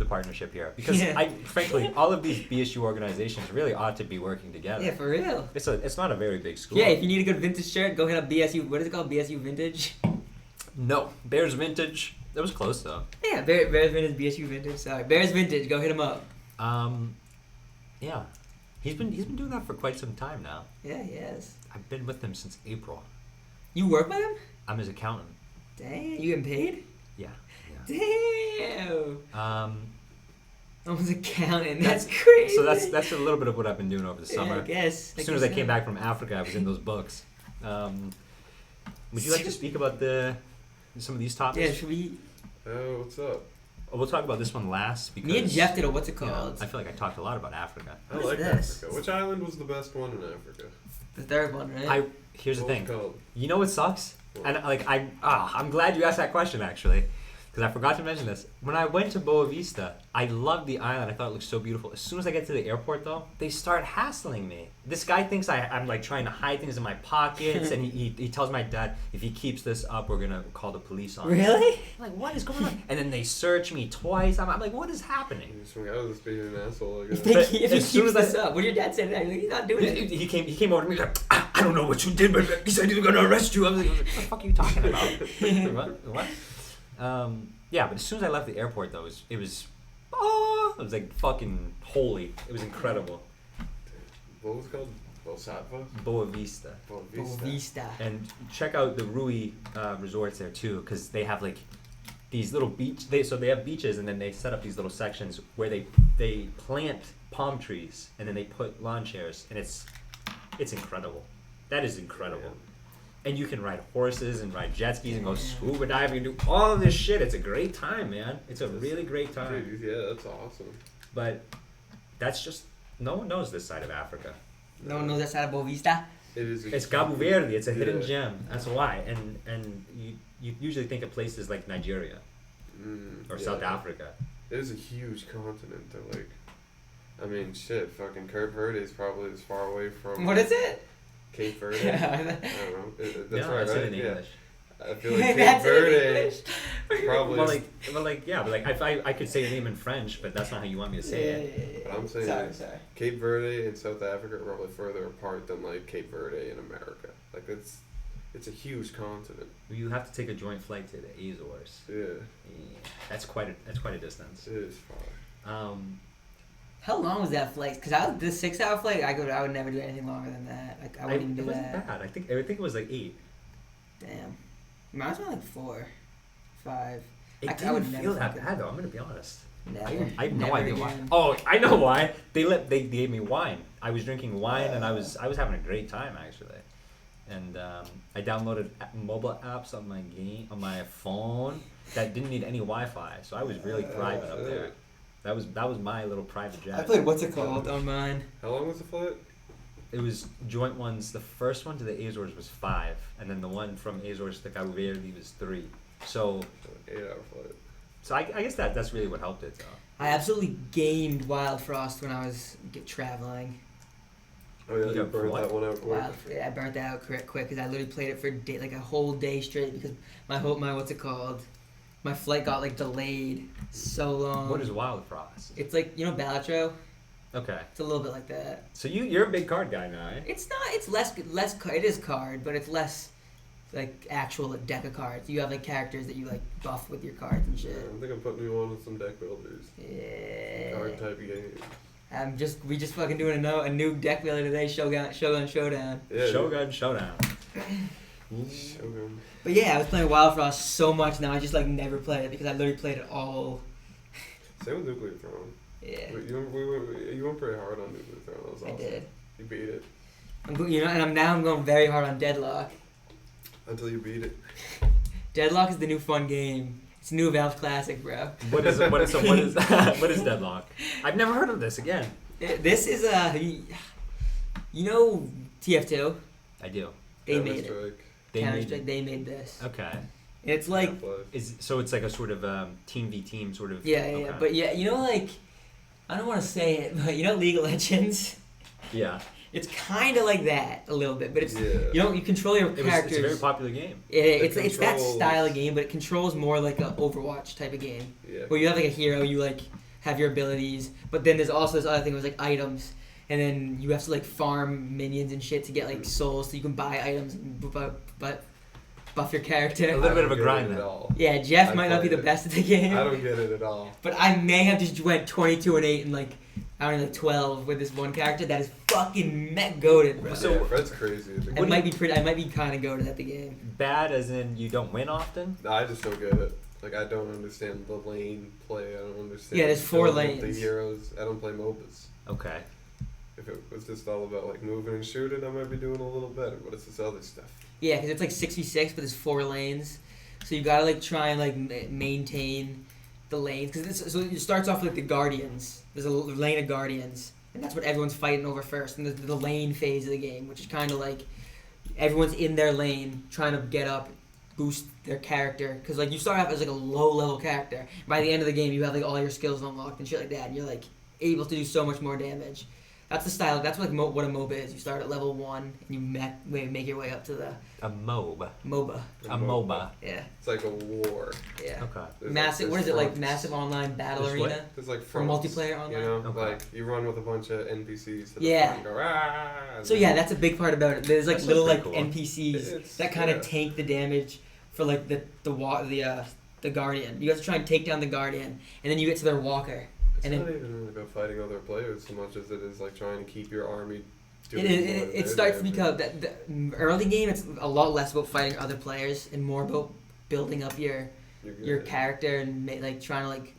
partnership here because Yeah. frankly, all of these BSU organizations really ought to be working together. Yeah, for real. It's not a very big school. Yeah, if you need a good vintage shirt, go hit up BSU. What is it called? BSU Vintage. No, Bears Vintage. It was close though. Yeah, Bears Vintage, BSU Vintage. Sorry, Bears Vintage. Go hit him up. Yeah, he's been doing that for quite some time now. Yeah, yes. I've been with him since April. You work with him? I'm his accountant. Dang, you getting paid? Yeah. Damn. Almost accountant. That's crazy. So that's a little bit of what I've been doing over the summer. Yeah, I guess. As soon as I came back from Africa, I was in those books. Would you like to speak about some of these topics? Yeah, should we? Oh, what's up? Oh, we'll talk about this one last because Me and Jeff did a what's it you know, called? I feel like I talked a lot about Africa. I What is like this? Africa. Which island was the best one in Africa? The third one, right? Here's the What was thing. it called? You know what sucks? What? And like I'm glad you asked that question actually, because I forgot to mention this. When I went to Boa Vista, I loved the island. I thought it looked so beautiful. As soon as I get to the airport, though, they start hassling me. This guy thinks I'm like trying to hide things in my pockets, and he tells my dad if he keeps this up, we're gonna call the police on him. Really? I'm like, what is going on? And then they search me twice. I'm like, what is happening? You swing out of this being an asshole. I guess. If he But keeps as soon as this up, what did your dad say to that? He's not doing it. He came over to me like, I don't know what you did, but he said he was gonna arrest you. I was like, what the fuck are you talking about? what? Yeah, but as soon as I left the airport, though, it was like fucking holy. It was incredible. What was it called? Bosatva? Boa Vista. Boa Boa Vista. Vista. And check out the Rui resorts there too, because they have like these little so they have beaches, and then they set up these little sections where they plant palm trees, and then they put lawn chairs, and it's incredible. That is incredible. Yeah. And you can ride horses and ride jet skis and go scuba diving and do all of this shit. It's a great time, man. It's a really great time. Dude, yeah, that's awesome. But that's just no one knows this side of Africa. No one knows that side of Boa Vista. It is. It's Cabo Verde. It's a hidden Yeah. gem. That's why. And you usually think of places like Nigeria or Yeah. South Africa. It is a huge continent. That, like, I mean, shit. Fucking Cape Verde is probably as far away from. What is it? Cape Verde. I don't know. That's Yeah, right, I said right? in Yeah. English. I feel like Cape That's in Verde English. probably. If I could say your name in French, but that's not how you want me to say it. But I'm saying Sorry. Cape Verde and South Africa are probably further apart than like Cape Verde in America. Like it's a huge continent. You have to take a joint flight to the Azores. Yeah, Yeah, that's quite a distance. it is far. How long was that flight? Because I was the 6-hour flight. I would never do anything longer than that. Like I wouldn't even do it wasn't that. bad. I think it was like 8. Damn. Mine was like 4, 5. It I didn't would feel never that fucking- bad though. I'm gonna be honest. Never. I have no Never idea why. again. Oh, I know why. They gave me wine. I was drinking wine and I was having a great time actually. And I downloaded mobile apps on my phone that didn't need any Wi-Fi, so I was really thriving up there. That was my little private jet. I played what's it called on mine. How long was the flight? It was joint ones. The first one to the Azores was 5, and then the one from Azores to Cabo Verde was 3. So 8-hour flight. I guess that's really what helped it though. I absolutely gamed Wild Frost when I was traveling. Oh yeah, You you got burned what? that one out quick. I burnt that out quick because I literally played it for like a whole day straight because my what's it called? My flight got like delayed so long. What is Wild Frost? It's like Balatro. Okay, It's a little bit like that. so you're a big card guy now, eh? It's not. It's less. It is card, but it's less like actual deck of cards. You have like characters that you like buff with your cards and Yeah, shit. I think I'm putting you on with some deck builders. Yeah. Card type games. We just fucking doing a new deck builder today. Shogun Showdown. Yeah, Shogun Showdown. Shogun. But yeah, I was playing Wild Frost so much now. I just like never play it because I literally played it all. Same with Nuclear Throne. Yeah, You went pretty hard on Nuclear Throne. That was awesome. I did. You beat it. And I'm going very hard on Deadlock. Until you beat it. Deadlock is the new fun game. It's a new Valve classic, bro. What is what is Deadlock? I've never heard of this again. This is TF2. I do. They Counter made it. Strike. Counter-Strike. They made this. Okay. It's like Half-Life. So it's like a sort of team v team sort of. yeah. Okay. But yeah, I don't want to say it, but League of Legends. Yeah. It's kind of like that a little bit, but it's Yeah. you control your characters. It's a very popular game. It's that controls- style of game, but it controls more like a Overwatch type of game. Yeah. Where you have like a hero, you like have your abilities, but then there's also this other thing with like items, and then you have to like farm minions and shit to get like souls so you can buy items and buff your A character. little bit of a I don't get grind it at then. all. Yeah, Jeff I might not be the played it. best at the game, I don't get it at all. but I may have just went 22-8 and like I don't know, like 12 with this one character that is fucking goated, bro. So- Yeah, Fred's crazy. At the I game. might be kind of goated at the game. Bad as in you don't win often. No, I just don't get it. Like I don't understand the lane play. I don't understand. Yeah, there's 4 building up lanes. The heroes. I don't play MOBAs. Okay. If it was just all about like moving and shooting, I might be doing a little better. But it's this other stuff. Yeah, because it's like 6v6, but there's 4 lanes, so you gotta like try and like maintain the lanes. Because so it starts off with the Guardians. There's a lane of Guardians, and that's what everyone's fighting over first. And there's the lane phase of the game, which is kind of like everyone's in their lane trying to get up, boost their character. Because like you start off as like a low level character. By the end of the game, you have like all your skills unlocked and shit like that, and you're like able to do so much more damage. That's the style. That's like what a MOBA is. You start at level 1 and you make your way up to the A MOBA. MOBA. A MOBA. Yeah, It's like a war. yeah. Okay. There's Massive. like, What is it like? fronts. Massive online battle There's what? arena There's like for fronts, multiplayer online. You know, Okay. like you run with a bunch of NPCs. To the Yeah. front and go, "Ah," and So then- yeah, that's a big part about it. There's like That little sounds like pretty cool. NPCs It's- that kind of yeah. tank the damage for like the Guardian. You have to try and take down the Guardian, and then you get to their walker. It's and not then- even about fighting other players so much as it is like trying to keep your army. It starts to become the early game. It's a lot less about fighting other players and more about building up your character and like trying to like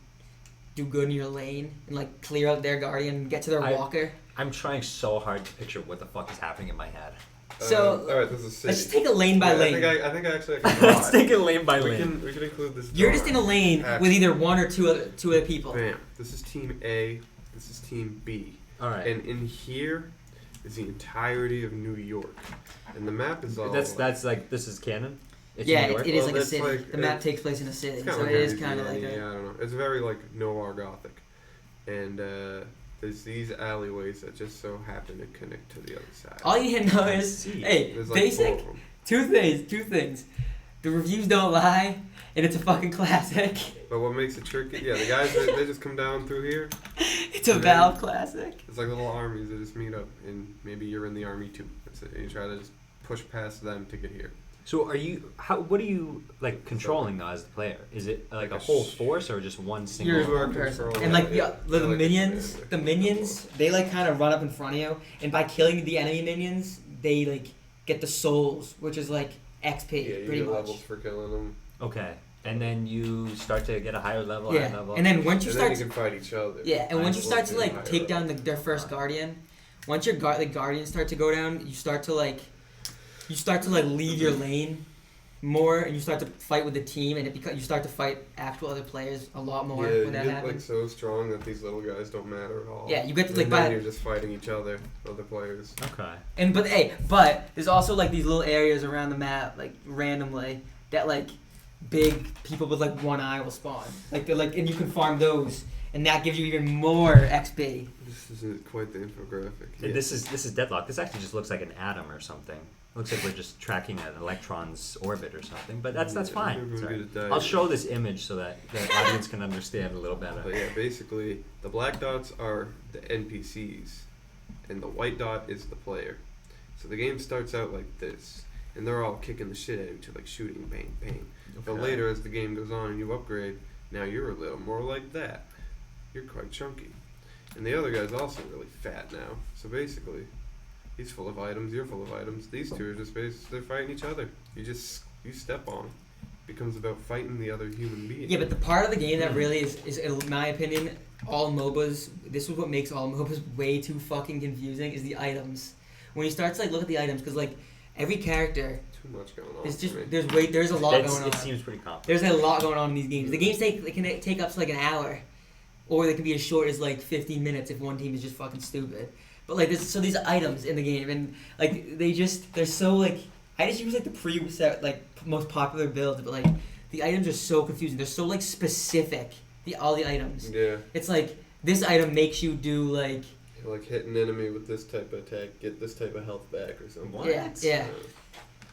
do good in your lane and like clear out their Guardian and get to their walker. I'm trying so hard to picture what the fuck is happening in my head. So all right, this is city. let's just take a lane by lane. I think I actually. Can Let's take it lane by we lane. can include this. You're just in a lane Action. with either one or two other people. Bam. This is team A. This is team B. All right. And in here is the entirety of New York, and the map is all. That's like this is canon. It's Yeah, New York? it is Well, like a that's city. like- The map takes place in a city, It's kinda so like it is a kind of like Louisiana, a. I don't know. It's very like noir gothic, and there's these alleyways that just so happen to connect to the other side. All you need to know is, hey, There's like 4 basic. of them. Two things. The reviews don't lie, and it's a fucking classic. But what makes it tricky? Yeah, the guys they just come down through here. It's a Valve classic. It's like little armies that just meet up, and maybe you're in the army too. That's it. And you try to just push past them to get here. So what are you like controlling though as the player? Is it like a whole force or just one single? You're You're one person. controlling And like it. the Like, minions, yeah. the minions, they like kind of run up in front of you, and by killing the enemy minions, they like get the souls, which is like XP, Yeah, you pretty get much. levels for killing them. Okay, and then you start to get a higher level. Yeah, Higher level. and then once you And start, then you can fight each other. yeah, and once you start to like Higher take down level. their first guardian, once your the guardians start to go down, you start to like leave your lane more, and you start to fight with the team, and you start to fight actual other players a lot more Yeah, when that you get happens. like so strong that these little guys don't matter at all. Yeah, you get to And like then by you're just fighting each other, other players. Okay. but there's also like these little areas around the map, like randomly, that like big people with like one eye will spawn. Like they're like, and you can farm those, and that gives you even more XP. This is quite the infographic. This is Deadlock. This actually just looks like an atom or something. Looks like we're just tracking an electron's orbit or something. But that's fine. Maybe It's we'll all get right. a I'll diagram. show this image so that the audience can understand a little better. But yeah, basically, the black dots are the NPCs, and the white dot is the player. So the game starts out like this, and they're all kicking the shit at each other, like shooting, bang, bang. But Okay. later, as the game goes on and you upgrade, now you're a little more like that. You're quite chunky. And the other guy's also really fat now. So basically, he's full of items, you're full of items. These two are just basically fighting each other. You step on. It becomes about fighting the other human being. Yeah, but the part of the game that really is in my opinion, all MOBAs. This is what makes all MOBAs way too fucking confusing. Is the items. When you start to like look at the items, because like every character, Too much going on. there's just for me. there's a lot going on. It seems pretty complicated. There's a lot going on in these games. The games can take up to like an hour, or they can be as short as like 15 minutes if one team is just fucking stupid. But like so these items in the game, and like they're so like, I just use like the preset like most popular builds, but like the items are so confusing. They're so like specific. All the items. Yeah. It's like this item makes you do like Like hit an enemy with this type of attack, get this type of health back or something. What? yeah,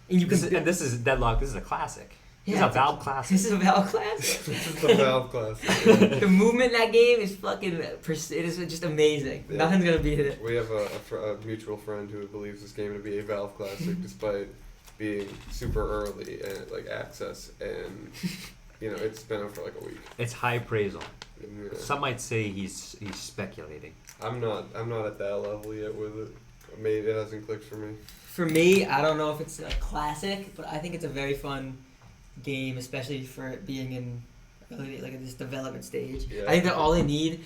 and you can This is Deadlock. This is a classic. This is Yeah, a Valve classic. this is a Valve class. This is the Valve class. The movement in that game is fucking it is just amazing. Yeah. Nothing's gonna beat it. We have a mutual friend who believes this game to be a Valve classic, despite being super early and like access, and it's been out for like a week. It's high appraisal. And, Some might say he's speculating. I'm not at that level yet with it. Maybe it hasn't clicked for me. For me, I don't know if it's a classic, but I think it's a very fun game, especially for it being in really like this development stage. Yeah. I think that all they need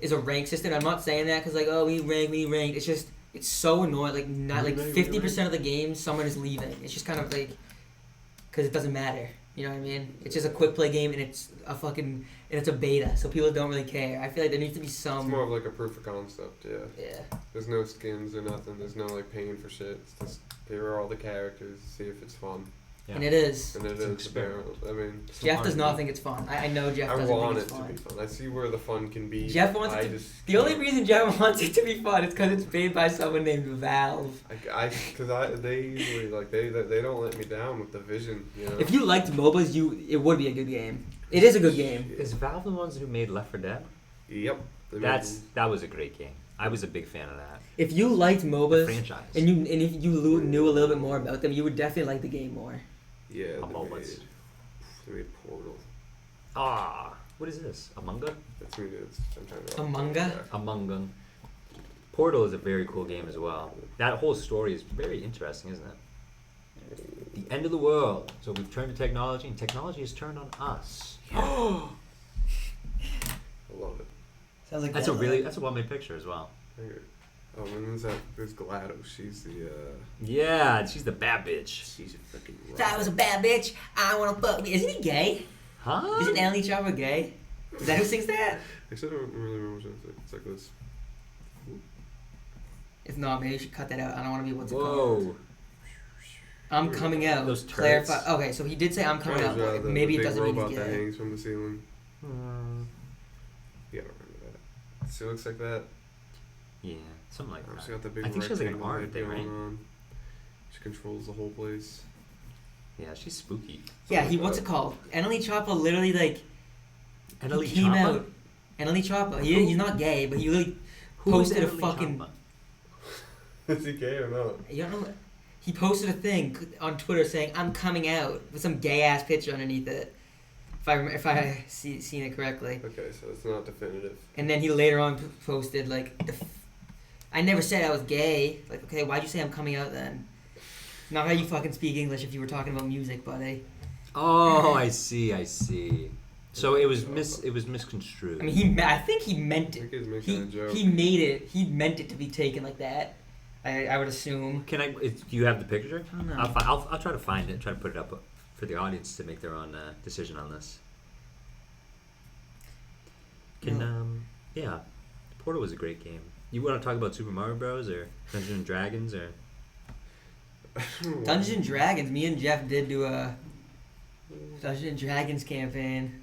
is a rank system. I'm not saying that because like, oh, we rank. It's just it's so annoying. Like not like 50% of the game, someone is leaving. It's just kind of like because it doesn't matter. You know what I mean? It's just a quick play game, and it's a beta, so people don't really care. I feel like there needs to be It's some. more of like a proof of concept, yeah. Yeah. There's no skins or nothing. There's no like paying for shit. It's just here are all the characters. See if it's fun. Yeah. And it is. And it It's an is experiment. apparently. I mean, Jeff does not think it's fun. I know Jeff I doesn't want think it it's to be fun. fun. I see where the fun can be. Jeff wants it to. The only reason Jeff wants it to be fun is because it's made by someone named Valve. They usually like they don't let me down with the vision. If you liked MOBAs, it would be a good game. It is a good game. Is Valve the ones who made Left 4 Dead? Yep. They That was a great game. I was a big fan of that. If you liked The MOBAs franchise. and if you knew a little bit more about them, you would definitely like the game more. Yeah. MOBAs. They made Portal. What is this? Among Us? That's me. I'm trying to. Among Us? Among Us. Portal is a very cool game as well. That whole story is very interesting, isn't it? The end of the world. So we've turned to technology, and technology has turned on us. I love it. Sounds like That's a well-made picture as well. Oh, and there's GLaDOS. She's the. Yeah, she's the bad bitch. She's a fucking. If I was a bad bitch, I wanna fuck me. Isn't he gay? Huh? Isn't Alan Chopper gay? Is that who sings that? Actually, I don't really remember what it's like. It's like this. If not, maybe you should cut that out. I don't want to be what's it called. Whoa. I'm coming out. Those turrets. Clarify. Okay, so he did say I'm coming out. The Maybe it big doesn't mean robot he's that gay. hangs from the ceiling. Yeah, I don't remember that. So it looks like that. Yeah, something like She's that. got the big I think she has like an rectangle arm head thing, going right? on. She controls the whole place. Yeah, she's spooky. Yeah, Something like what's that. it called? Annalie Choppa literally like Annalie he came Choppa? out. Annalie Choppa. He's not gay, but he literally Who is posted a Annalie fucking. Choppa? Is he gay or not? You don't know. He posted a thing on Twitter saying "I'm coming out" with some gay ass picture underneath it. If I seen it correctly. Okay, so it's not definitive. And then he later on posted like, "I never said I was gay." Like, okay, why'd you say I'm coming out then? Not how you fucking speak English if you were talking about music, buddy. Oh, I see. So it was misconstrued. I mean, I think he meant I it. think he's making a joke. He made it. He meant it to be taken like that. I would assume. Can I? Do you have the picture? I don't know. I'll try to find it. Try to put it up for the audience to make their own decision on this. Yeah, Portal was a great game. You want to talk about Super Mario Bros. Or Dungeons and Dragons or? Dungeons and Dragons. Me and Jeff did do a Dungeons and Dragons campaign.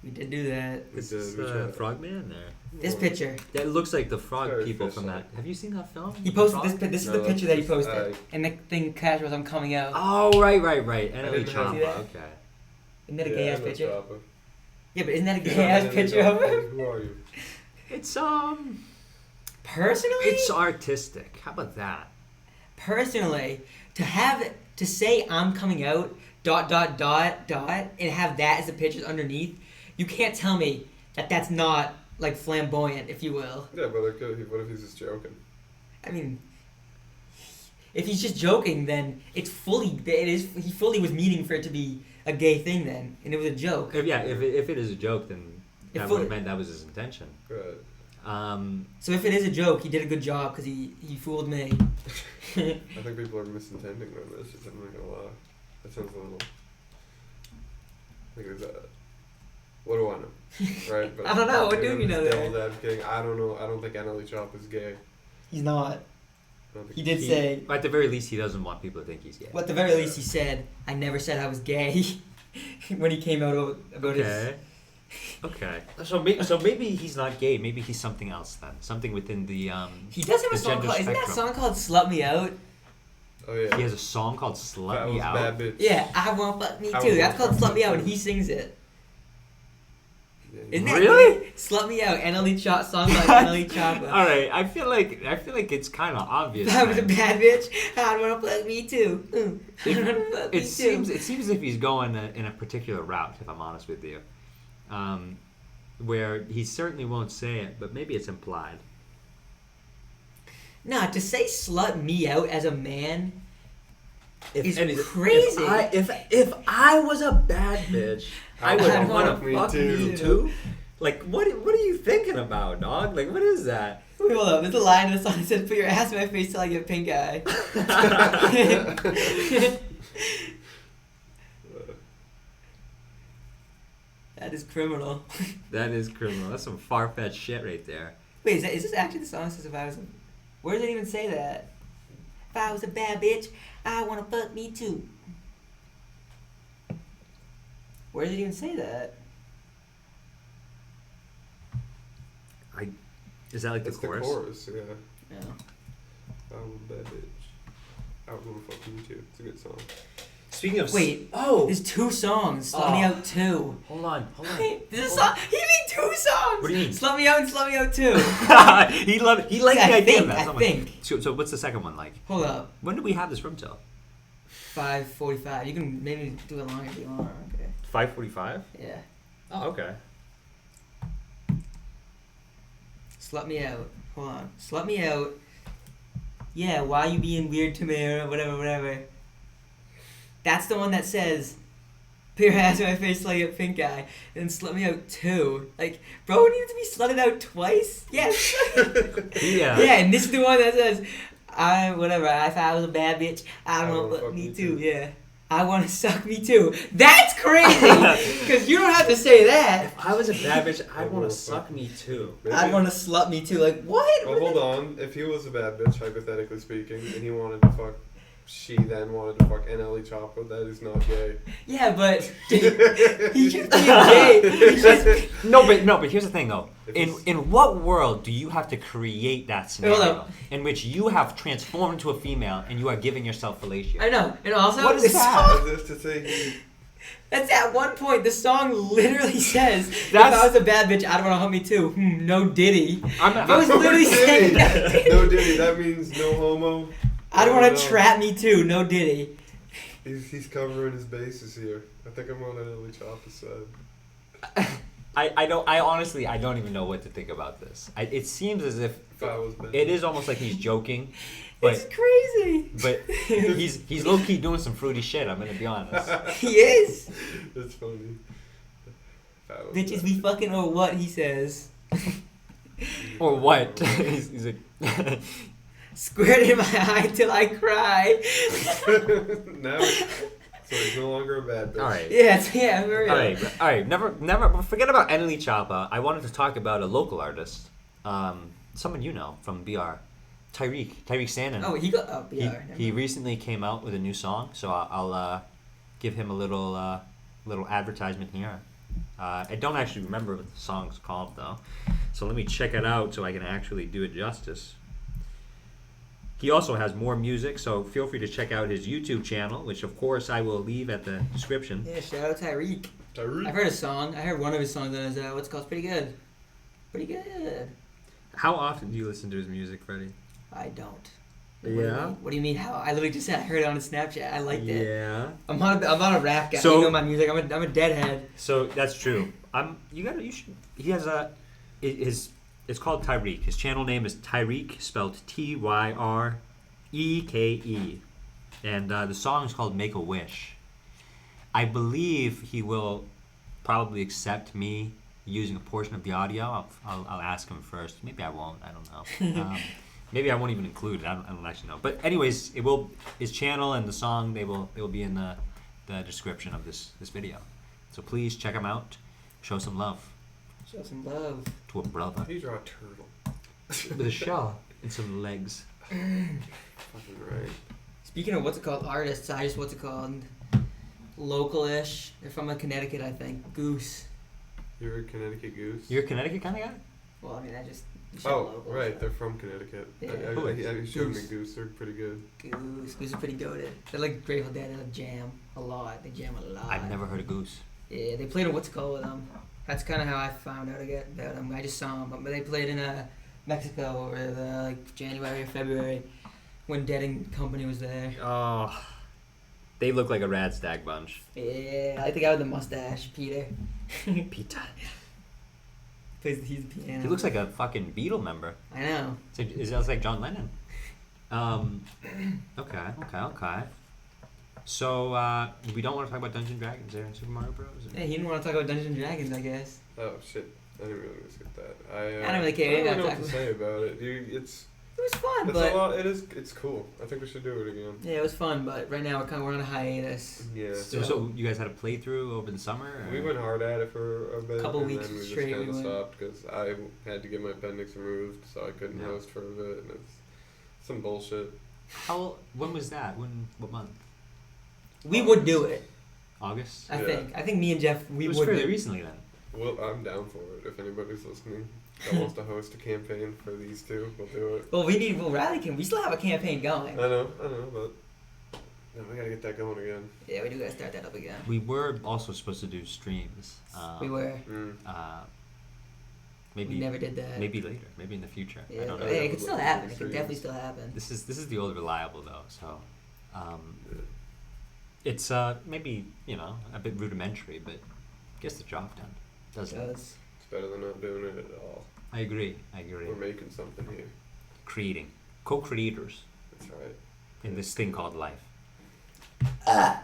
We did do that. We This did, is we tried. Frogman there. This picture. That looks like the frog Very people from official. that. Have you seen that film? He posted Frog? this. This is No, the picture that he that's- posted, and the thing cash was "I'm coming out." Oh right. Annalie didn't have Choppa. that. Okay. Isn't that a gay ass I'm picture? Chopper. Yeah, but isn't that a Yeah, gay ass Annalie picture of Chopper. him? Who are you? Personally, It's artistic. How about that? personally, to say I'm coming out ... and have that as the pictures underneath, you can't tell me that that's not like flamboyant, if you will. Yeah, but what if he's just joking? I mean, if he's just joking, then he fully was meaning for it to be a gay thing then, and it was a joke. If it is a joke, then that would have meant that was his intention. Right. So if it is a joke, he did a good job because he fooled me. I think people are misintending on this. I'm not gonna lie. That sounds a little. Like it's what do I know, right? But I don't know. What do you know there? Devil's advocating. I don't know. I don't think Annalie Choppa is gay. He's not. I don't think He did say. At the very least, he doesn't want people to think he's gay. Well, at the very least, he said, "I never said I was gay," when he came out about his. Okay. So maybe he's not gay. Maybe he's something else then. Something within the He does have a the song gender called. Isn't that spectrum. song called "Slut Me Out"? Oh yeah. He has a song called "Slut That Me was Out." bad bitch. Yeah, I want fuck me I too. want That's called fuck "Slut me Me Out," too. and he sings it. Yeah, Isn't that Really? great? "Slut Me Out," Annalie Choppa song by Annalie Choppa. All right. I feel like it's kind of obvious. If I was a then. bad bitch, I'd want to fuck me too. I'd want to fuck me It too. seems as if he's going in a particular route. If I'm honest with you, where he certainly won't say it, but maybe it's implied. Nah, to say "slut me out" as a man is and crazy. If I was a bad bitch, I would I'd want wanna to fuck me too. Like what are you thinking about, dog? Like what is that? Wait, hold up. There's a line in the song that says, "Put your ass in my face till I get pink eye." That is criminal. That is criminal. That's some far-fetched shit right there. Wait, is this actually the song that says if I was a... Where does it even say that? If I was a bad bitch, I want to fuck me too. Where does it even say that? Is that like That's the chorus? the chorus, yeah. No. I'm a bad bitch. I would want to fuck you too. It's a good song. Speaking of Wait, oh, there's 2 songs. Slut Me Oh. Out 2. hold on. Wait, there's a song. He made 2 songs. What do you mean? Slut Me Out and Slut Me Out 2. he liked the I idea think, of that. I so much. think. So what's the second one like? Hold up. When did we have this room till? 5:45. You can maybe do it longer if you want. Okay. 5:45. Yeah. Oh, okay. Slut Me Out. Hold on. Slut Me Out. Yeah, why you being weird to me or whatever. That's the one that says, "Put your ass in my face till I get pink eye," and "Slut Me Out 2." Like, bro needs to be slutted out twice? Yes. Yeah. Yeah, and this is the one that says, if I was a bad bitch, I I want wanna to fuck me me too. too. Yeah. I want to suck me too. That's crazy! Because you don't have to say that. If I was a bad bitch, I I'd want wanna to suck me too. Maybe. I'd want to slut me too. Like, what? Well, hold on. If he was a bad bitch, hypothetically speaking, and he wanted to fuck she then wanted to fuck NLE Choppa, that is not gay. Yeah, but he's just being gay. He's just... No, but here's the thing though. If In what world do you have to create that Hold scenario up. in which you have transformed into a female and you are giving yourself fellatio? I know, and also What is this that? song- As if to say he... That's at one point. The song literally says, "If That's- I was a bad bitch, I'd want to hump me too." No Diddy. I'm I was literally saying that. No Diddy, that means no homo. I'd No, want no. to trap me too. No Diddy. He's covering his bases here. I think I'm on NLE Choppa's side. I honestly don't even know what to think about this. It seems as if If I was bad. it is almost like he's joking, but It's crazy. but he's low key doing some fruity shit. I'm gonna be honest. He is. It's funny. If I was Bitches bad. be fucking or what? He says. Or what? he's like. Squirt in my eye till I cry. Now, so he's no longer a bad bitch. All right. Yeah, for real. All right. Never forget about NLE Choppa. I wanted to talk about a local artist, someone you know from BR, Tyreke Sannon. Oh, he got up. He, Yeah. he recently came out with a new song, so I'll give him a little advertisement here. I don't actually remember what the song's called though, so let me check it out so I can actually do it justice. He also has more music, so feel free to check out his YouTube channel, which of course I will leave at the description. Yeah, shout out Tyreke. Tyreke. I've heard a song. I heard one of his songs on his what's it called? It's pretty good. Pretty good. How often do you listen to his music, Freddie? I don't. Yeah? What do you mean? How? I literally just said I heard it on his Snapchat. I liked it. Yeah. I'm not a rap guy. So- You know my music. I'm a deadhead. So that's true. You should. He has it's called Tyreke. His channel name is Tyreke, spelled Tyreke, and the song is called "Make a Wish." I believe he will probably accept me using a portion of the audio. I'll ask him first. Maybe I won't. I don't know. Maybe I won't even include it. I don't actually know. But anyways, his channel and the song they will be in the description of this video. So please check him out. Show some love Show some love. to a brother You draw a turtle. with a shell and some legs. Fucking right. Speaking of what's it called, artists, I just what's it called, local-ish. They're from Connecticut, I think. Goose. You're a Connecticut goose? You're a Connecticut kind of guy? Well, I mean, I just. you said Oh, local, right. so. They're from Connecticut. Yeah. I showed me Goose. Goose. They're pretty good. Goose. Goose is pretty goated. They're like Grateful Dead. They like jam a lot. They jam a lot. I've never heard of Goose. Yeah, they played in what's it called with them. That's kind of how I found out about them. I just saw them, but they played in Mexico over like January or February when Dead and Company was there. Oh, they look like a rad stag bunch. Yeah, I like the guy with the mustache, Peter. Peter. He's the piano. He looks like a fucking Beatle member. I know. It sounds like John Lennon. Okay. So we don't want to talk about Dungeons and Dragons there in Super Mario Bros. Hey, he didn't want to talk about Dungeons and Dragons, I guess. Oh, shit. I didn't really skip that. I don't really care. I You don't know gotta what to talk say about it. It's It was fun, a but lot. It's cool. I think we should do it again. yeah, it was fun. But right now we're on a hiatus. Yeah. So you guys had a playthrough over the summer? Or? We went hard at it for a bit, Couple and weeks then we just straight kind we of went. stopped because I had to get my appendix removed, so I couldn't Yeah. host for a bit, and it's some bullshit. When was that? What month? We would do it. August? I Yeah. think. I think me and Jeff we It was would. fairly do it. recently then. Well, I'm down for it. If anybody's listening that wants to host a campaign for these two, we'll do it. Well, Rally can. We still have a campaign going. I know, but no, we gotta get that going again. Yeah, we do gotta start that up again. We were also supposed to do streams. We were. Maybe We never did that. Maybe later. Maybe in the future. I Yeah, don't know. hey, it could still happen. It could Streams. definitely still happen. This is the old reliable though, so it's maybe a bit rudimentary, but gets the job done, It doesn't it? does. It's better than not doing it at all. I agree. We're making something here. Creating, co-creators That's right. in this thing called life.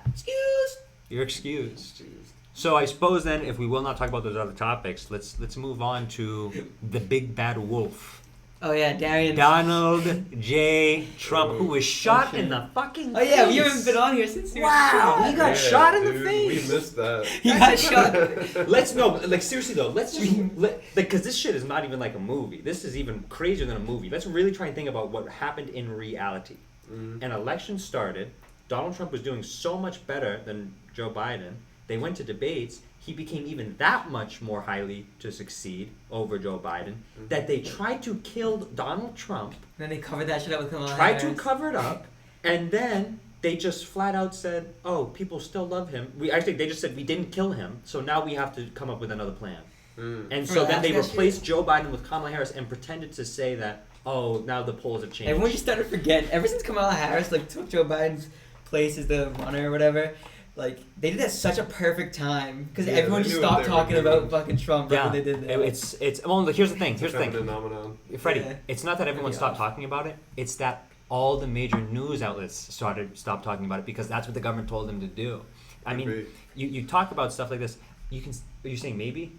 Excuse. You're excused. Jeez. So I suppose then, if we will not talk about those other topics, let's move on to the big bad wolf, Oh yeah, Darian. Donald J. Trump, who was shot in the fucking Oh yeah, face. we haven't been on here since. he was Wow, shot. he got shot in the dude, face. We missed that. He got shot. Let's seriously though, let's just because this shit is not even like a movie. This is even crazier than a movie. Let's really try and think about what happened in reality. An election started. Donald Trump was doing so much better than Joe Biden. They went to debates. He became even that much more highly to succeed over Joe Biden that they tried to kill Donald Trump. Then they covered that shit up with Kamala Tried to Harris. cover it up, and then they just flat out said, "Oh, people still love him." They just said we didn't kill him, so now we have to come up with another plan. And For so then they last replaced Joe Biden with Kamala Harris and pretended to say that, "Oh, now the polls have changed." Everyone just started to forget. Ever since Kamala Harris like took Joe Biden's place as the runner or whatever, like they did that such a perfect time because everyone they just knew what stopped they were talking doing. about fucking Trump right when they did that. It's well. Here's the thing. It's a Here's the thing. phenomenon. Freddie, Yeah. it's not that everyone Really stopped off. talking about it. It's that all the major news outlets stopped talking about it because that's what the government told them to do. I mean, Could you talk about stuff like this. Are you saying maybe?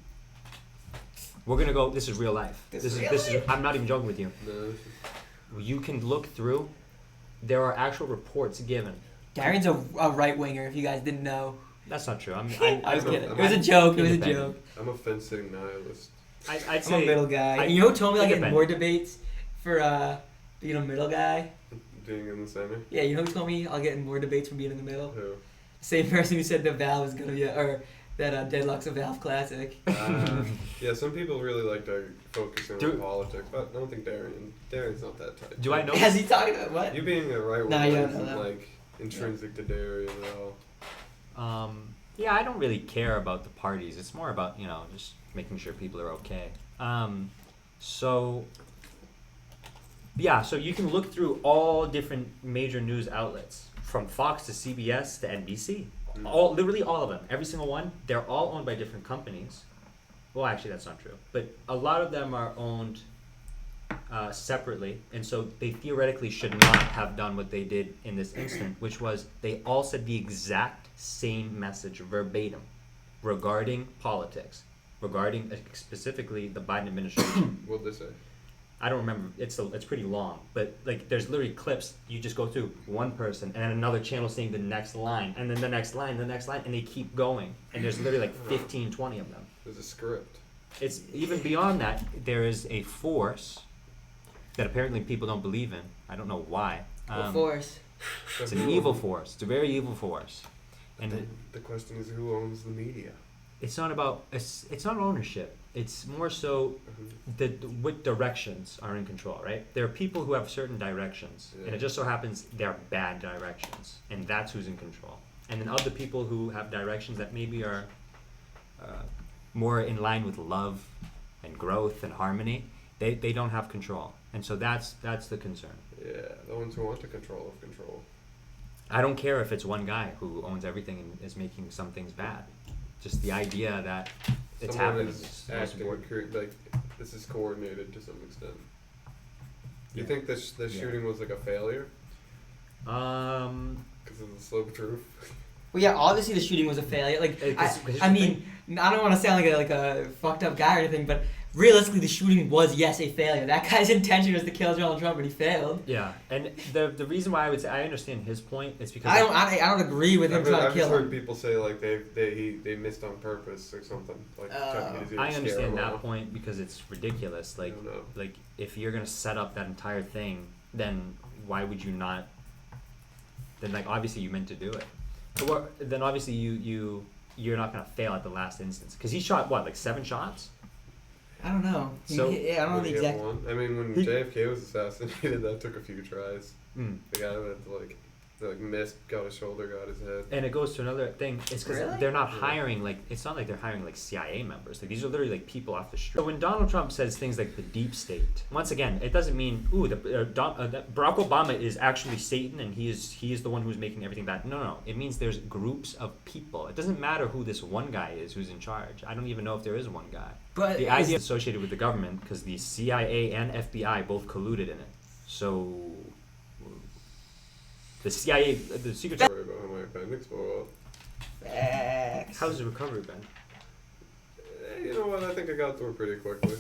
We're gonna go. This is real life. This This is is. real life? I'm not even joking with you. No. You can look through. There are actual reports given. Darian's a right winger. If you guys didn't know, That's not true. I was I'm kidding. a- It was a joke. It was a independent. joke. I'm a fencing nihilist. I'd I'm a say middle guy. I- You know who told me I'll get independent. more debates for being a middle guy? Being in the center. Yeah, you know who told me I'll get in more debates from being in the middle? Who? Same person who said that Valve is gonna be that Deadlock's a Valve classic. Yeah, some people really like to focus on Do- politics, but I don't think Darian's not that type. Do I know? Has he talking about what? You being a right Nah, winger you don't know isn't that. like intrinsic to Darian at all. Yeah, I don't really care about the parties. It's more about, just making sure people are okay. So you can look through all different major news outlets, from Fox to CBS to NBC. Literally all of them. Every single one. They're all owned by different companies. Well, actually, that's not true. But a lot of them are owned separately, and so they theoretically should not have done what they did in this instant, which was they all said the exact same message verbatim regarding politics, regarding specifically the Biden administration. What'd they say? I don't remember. It's pretty long, but like there's literally clips. You just go through one person and then another channel saying the next line, and then the next line, and they keep going. And there's literally like 15, 20 of them. There's a script. It's even beyond that. There is a force that apparently people don't believe in. I don't know why. What force? It's an evil force. It's a very evil force. And Then the question is, who owns the media? it's not about it's not ownership. It's more so what directions are in control, right? There are people who have certain directions, and it just so happens they're bad directions, and that's who's in control. And then other people who have directions that maybe are more in line with love and growth and harmony, they don't have control, and so that's the concern. Yeah, the ones who want the control of control. I don't care if it's one guy who owns everything and is making some things bad. Just the idea that it's Someone happening is is most acting important. like this is coordinated to some extent. You Yeah. think this shooting was like a failure Um, because of the slow proof? Well, yeah, obviously the shooting was a failure. Like, It's- I mean, I don't want to sound like a fucked up guy or anything, but realistically, the shooting was, yes, a failure. That guy's intention was to kill Donald Trump, but he failed. yeah, and the reason why I would say I understand his point is because I don't agree with him trying to I've just kill heard him. people say like they missed on purpose or something. Like trying to get you I to scare understand them that off. point because it's ridiculous. Like I don't know. like if you're gonna set up that entire thing, then why would you not? Then like obviously you meant to do it. Or then obviously you're not gonna fail at the last instance because he shot what, like 7 shots. I don't know. So- Yeah, I don't know the When he had exact. one. I mean, when He- JFK was assassinated, that took a few tries. Mm. The guy that missed, got his shoulder, got his head. And it goes to another thing. It's because Really? they're not Yeah. hiring it's not like they're hiring like CIA members. Like these are literally like people off the street. So when Donald Trump says things like the deep state, once again, it doesn't mean that Barack Obama is actually Satan and he is the one who's making everything bad. No. It means there's groups of people. It doesn't matter who this one guy is who's in charge. I don't even know if there is one guy. But The idea is associated with the government because the CIA and FBI both colluded in it. So the CIA, the Secret Service. Sorry about how my appendix blew up. Facts. How's the recovery been? You know what? I think I got through it pretty quickly.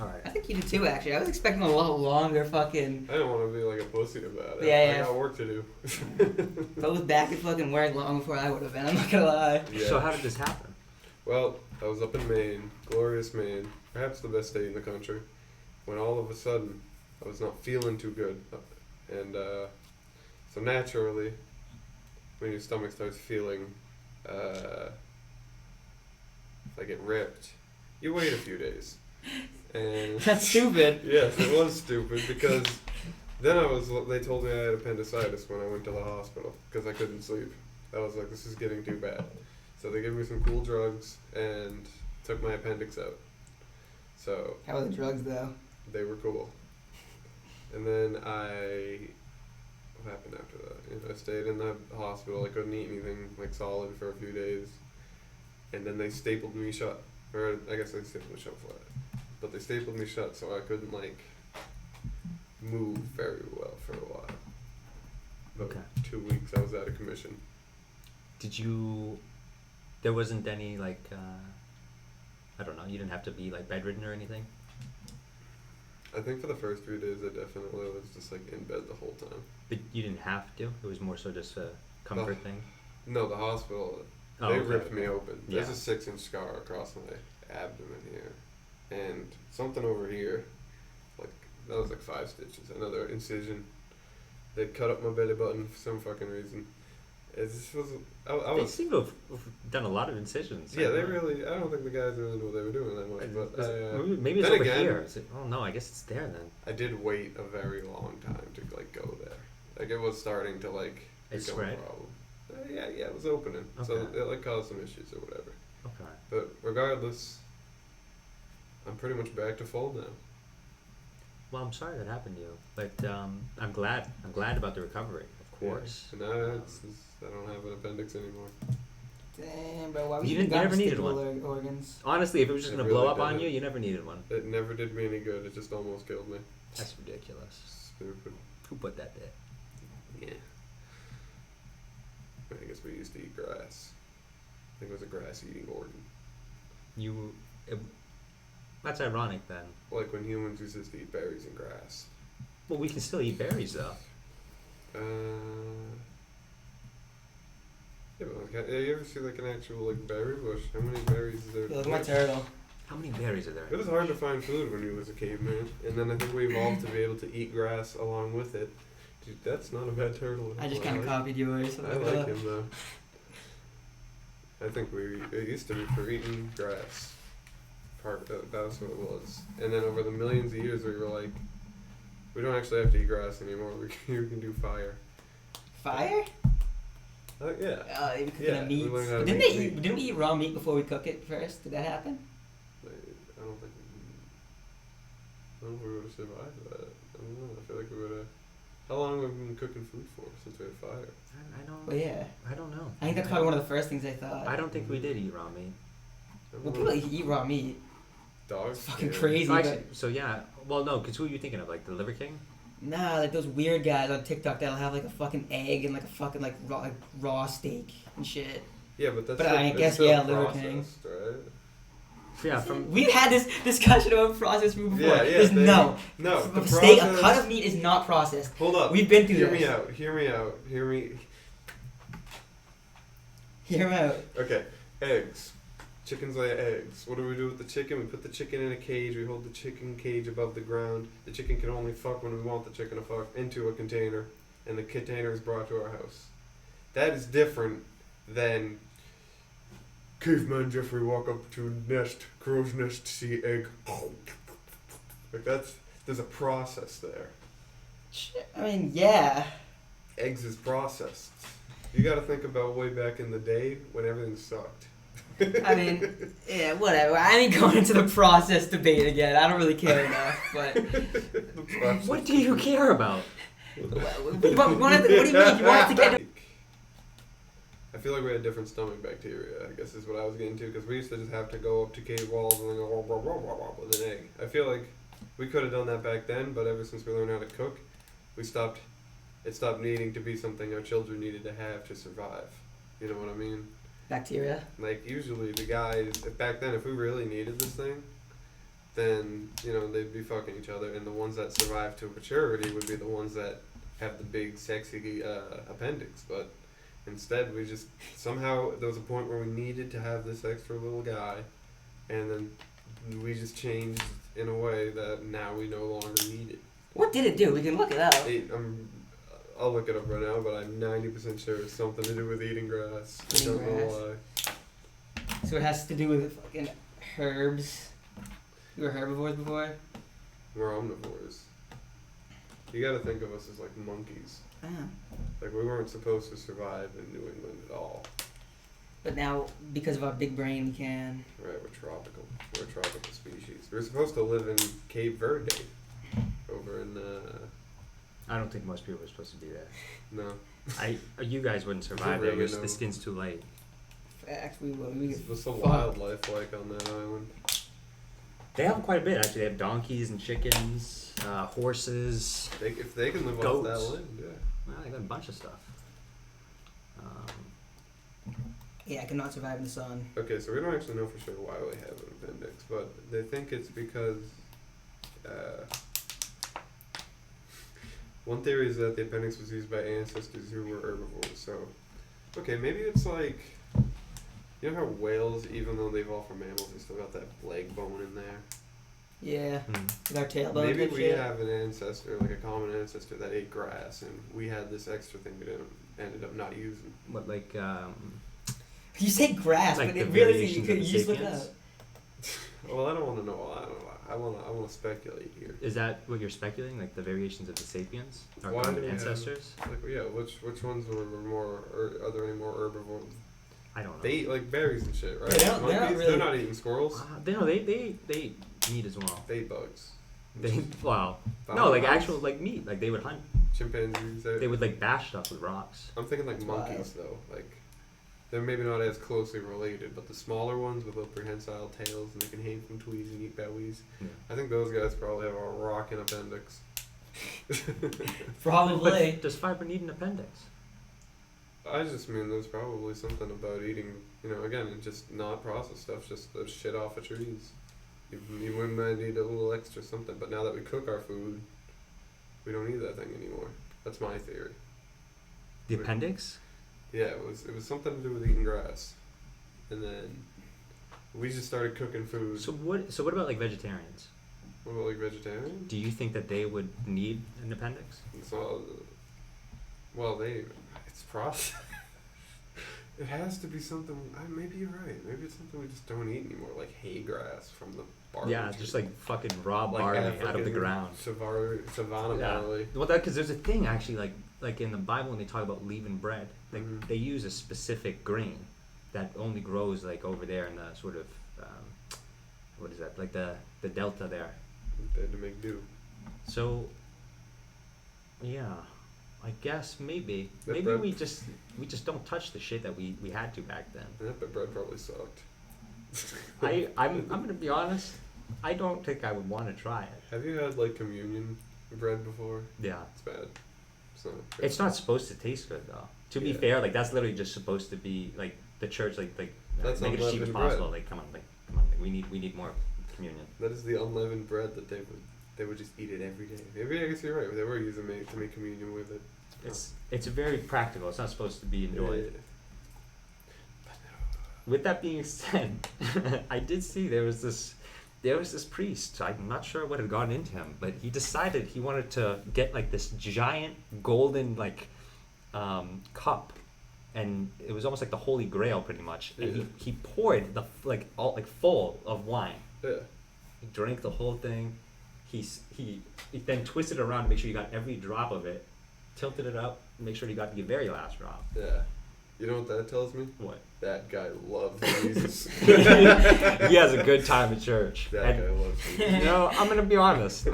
All I right. think you did too, actually. I was expecting a lot longer fucking. I didn't want to be like a pussy about it. Yeah. I got work to do. If I was back at fucking work long before I would have been, I'm not gonna lie. Yeah. So how did this happen? Well, I was up in Maine, glorious Maine, perhaps the best state in the country, when all of a sudden I was not feeling too good, and So naturally, when your stomach starts feeling like it ripped, you wait a few days. And That's stupid. yes, it was stupid because then they told me I had appendicitis when I went to the hospital because I couldn't sleep. I was like, this is getting too bad. So they gave me some cool drugs and took my appendix out. So How are the drugs though? they were cool. And then what happened after that? You know, I stayed in the hospital. I couldn't eat anything like solid for a few days. And then they stapled me shut. Or I guess they stapled me shut flat. But they stapled me shut so I couldn't like move very well for a while. About Okay. 2 weeks I was out of commission. There wasn't any like, I don't know, you didn't have to be like bedridden or anything? I think for the first 3 days I definitely was just like in bed the whole time. But you didn't have to? It was more so just a comfort thing? No, the hospital, Oh, they okay, ripped me okay. open. There's Yeah. a 6-inch scar across my abdomen here. And something over here, like, that was like 5 stitches. Another incision. They cut up my belly button for some fucking reason. It just was, I They was, seem to have done a lot of incisions. yeah, they really, I don't think the guys really knew what they were doing that much. But Maybe it's then over again- here. Oh no, I guess it's there then. I did wait a very long time to like go there. Like it was starting to like It become spread? a problem. Yeah, it was opening. So Okay. it like caused some issues or whatever. Okay. But regardless, I'm pretty much back to full now. Well, I'm sorry that happened to you, but I'm glad. I'm glad about the recovery, of course. Yeah. And now I don't have an appendix anymore. Damn, bro. Why would You you didn't- you never needed needed organs? Honestly, if it was just It gonna really blow up on didn't. you, you never needed one. It never did me any good. It just almost killed me. That's ridiculous. Stupid. Who put that there? Yeah. I guess we used to eat grass. I think it was a grass-eating organ. That's ironic then. Like when humans used to eat berries and grass. Well, we can still eat berries though. Yeah, but like, you ever see like an actual like berry bush? How many berries is there? Yeah, look at my turtle. How many berries are there? It was hard to find food when you was a caveman, and then I think we evolved to be able to eat grass along with it. Dude, that's not a bad turtle. I just I kind of like- copied yours. I like him though. I think it used to be for eating grass. That's what it was. And then over the millions of years, we were like, we don't actually have to eat grass anymore. We can do fire. Fire? Yeah. We cooking Yeah, the we meats. learned how to Didn't make they eat? meat. Didn't we eat raw meat before we cook it first? Did that happen? I don't think. I don't know if we would have survived that. I don't know. I feel like we would have. How long have we been cooking food for since we had fire? I don't. Well, yeah. I don't know. I think that's probably one of the first things I thought. I don't think we did eat raw meat. I don't Well, know. people eat raw meat. Dogs. It's fucking yeah. crazy. Oh, But actually, so yeah. Well, no, because who are you thinking of? Like the Liver King? nah, like those weird guys on TikTok that'll have like a fucking egg and like a fucking like raw steak and shit. Yeah, but that's. But still, I that's guess, still yeah, Liver King. processed, right? Yeah, from We've had this discussion about processed food before. Yeah, There's no. a The steak, a process- cut of meat is not processed. Hold up. We've been through Hear this. me out. Hear me out. Hear me. Hear 'em out. Okay. Eggs. Chickens lay eggs. What do we do with the chicken? We put the chicken in a cage. We hold the chicken cage above the ground. The chicken can only fuck when we want the chicken to fuck into a container, and the container is brought to our house. That is different than caveman Jeffrey walk up to a nest, crow's nest, see egg. Like there's a process there. Shit, I mean, yeah. Eggs is processed. You got to think about way back in the day when everything sucked. I mean, yeah, whatever. I ain't going into the process debate again. I don't really care enough. But The process. what do you care about? what do you mean? You want it to get? I feel like we had different stomach bacteria, I guess is what I was getting to, because we used to just have to go up to cave walls and then go wah, wah, wah, wah, wah, with an egg. I feel like we could have done that back then, but ever since we learned how to cook, it stopped needing to be something our children needed to have to survive. You know what I mean? Bacteria. Like, usually the guys, back then, if we really needed this thing, then, you know, they'd be fucking each other, and the ones that survive to maturity would be the ones that have the big, sexy appendix, but instead we just, somehow, there was a point where we needed to have this extra little guy, and then we just changed in a way that now we no longer need it. What did it do? We can look it up. I'll look it up right now, but I'm 90% sure it's something to do with eating grass. I Eating don't know grass. why. So it has to do with fucking herbs. You were herbivores before? We're omnivores. You gotta think of us as like monkeys. Ah. Like we weren't supposed to survive in New England at all. But now, because of our big brain, we can. Right, we're tropical. We're a tropical species. We're supposed to live in Cape Verde. Over in, I don't think most people are supposed to do that. no. You guys wouldn't survive there. really know. The skin's too light. Facts, we will. We What's the fuck. wildlife like on that island? They have quite a bit actually. They have donkeys and chickens, horses. If they can live Goats. off that land, yeah. Well, they got a bunch of stuff. Yeah, I cannot survive in the sun. Okay, so we don't actually know for sure why we have an appendix, but they think it's because one theory is that the appendix was used by ancestors who were herbivores. So, okay, maybe it's like, you know how whales, even though they've evolved from mammals, they still got that leg bone in there? Yeah, Hmm. with our tailbone. Maybe and we shit. have an ancestor, like a common ancestor that ate grass, and we had this extra thing we ended up not using. What like You say grass, Like but the it really variations you of could the you just look it sapiens? up. Well, I don't want to know. I want to speculate here. is that what you're speculating? Like the variations of the sapiens, our Why do common we have- ancestors? Like, yeah, which ones were more, or are there any more herbivores? I don't know. They eat like berries and shit, right? Yeah, they're not Monkeys, really- they're not eating squirrels. they eat meat as well. They eat bugs. They wow. Found No, like bugs. actual like meat. Like they would hunt. Chimpanzees. They would like bash stuff with rocks. I'm thinking like Wow. monkeys though. Like they're maybe not as closely related, but the smaller ones with little prehensile tails and they can hang from trees and eat bellies. Yeah. I think those guys probably have a rockin' appendix. Probably. But does fiber need an appendix? I just mean there's probably something about eating, you know, again, just not processed stuff, just the shit off of trees. You might need a little extra something, but now that we cook our food, we don't need that thing anymore. That's my theory. The Wait. appendix? Yeah, it was something to do with eating grass, and then we just started cooking food. So what about like vegetarians? What about like vegetarian? Do you think that they would need an appendix? So, well, it's processed. It has to be something. Maybe you're right. Maybe it's something we just don't eat anymore, like hay grass from the barley. Yeah, tree. just like fucking raw Like barley out of the African ground. Savannah Yeah. barley. Well, because there's a thing actually, like in the Bible when they talk about leaven bread, like Mhm. they use a specific grain that only grows like over there in the sort of what is that? Like the delta there. They had to make do. So yeah, I guess maybe That bread- we just don't touch the shit that we had to back then. That bread probably sucked. I'm gonna be honest. I don't think I would want to try it. Have you had like communion bread before? Yeah. It's bad. It's not supposed to taste good though. To be Yeah. fair, like that's literally just supposed to be like the church, like That's make it as cheap as unleavened possible. bread. Like come on, like we need more communion. That is the unleavened bread that they would just eat it every day. Maybe I guess you're right. They were using to make communion with it. It's very practical. It's not supposed to be enjoyed. Yeah. With that being said, I did see there was this priest. I'm not sure what had gotten into him, but he decided he wanted to get like this giant golden like cup, and it was almost like the Holy Grail pretty much. And Yeah. he poured the full of wine. Yeah. He drank the whole thing. He then twisted it around to make sure you got every drop of it, tilted it up, and make sure you got the very last drop. Yeah. You know what that tells me? What? That guy loves Jesus. He has a good time at church. That And, guy loves Jesus. you know, I'm gonna be honest.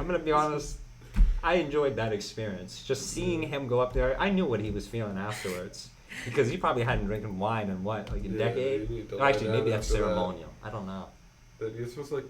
I enjoyed that experience. Just seeing him go up there, I knew what he was feeling afterwards. Because he probably hadn't drinking wine in what, like a Yeah, decade? you need to Or lie actually, down maybe that's after that. ceremonial. I don't know. That you're supposed to like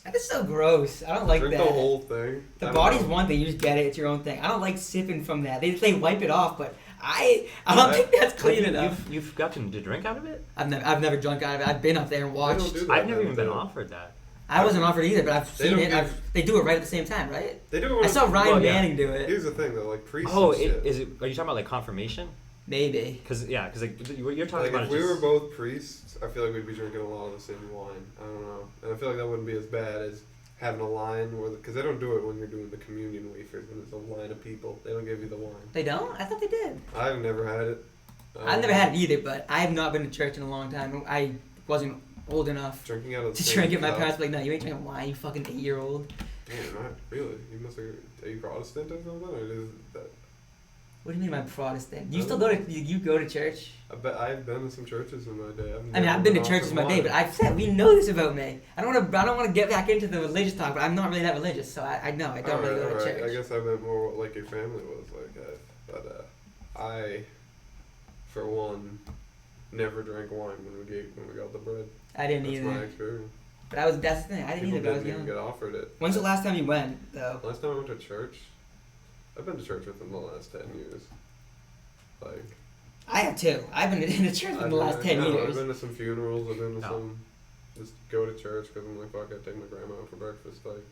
That is so gross. I don't like drink that. the whole thing. The I don't body's know. one thing, you just get it, it's your own thing. I don't like sipping from that. They wipe it off, but I don't think that's clean enough. You've gotten to drink out of it? I've never drunk out of it. I've been up there and They watched. don't do that I've never even been too. offered that. I wasn't offered either, but I've They seen don't it. give- They do it right at the same time, right? They do it. I saw Ryan Well, yeah. Manning do it. Here's the thing though, like priests. Oh, and shit. is it? Are you talking about like confirmation? Maybe. Because like you're talking Like about if it we were just- both priests, I feel like we'd be drinking a lot of the same wine. I don't know, and I feel like that wouldn't be as bad as having a line where, because they don't do it when you're doing the communion wafers when there's a line of people. They don't give you the wine. They don't? I thought they did. I've never had it. I've never had it either, but I have not been to church in a long time. I wasn't old enough Drinking out of the to same drink it. My cup. parents were like, no, you ain't drinking wine, you fucking 8-year-old. Damn, not really. You must have. Are you Protestant or something? Or is that? What do you mean I'm Protestant? You still go to you go to church? I bet I've been to some churches in my day. I've been to churches in my day, but I've said we know this about me. I don't want to get back into the religious talk, but I'm not really that religious, so I know I don't really go to church. I guess I meant more like your family was like that. But I, for one, never drank wine when we got the bread. I didn't That's either. my experience. But that's the thing. I didn't People either, but I was didn't even young. get offered it. When's the last time you went, though? Last time I went to church, I've been to church within the last 10 years. Like, I have too. I've been in the church in the last 10 years. I've been to some funerals. I've been to No. some. Just go to church because I'm like, fuck, I take my grandma out for breakfast. Like,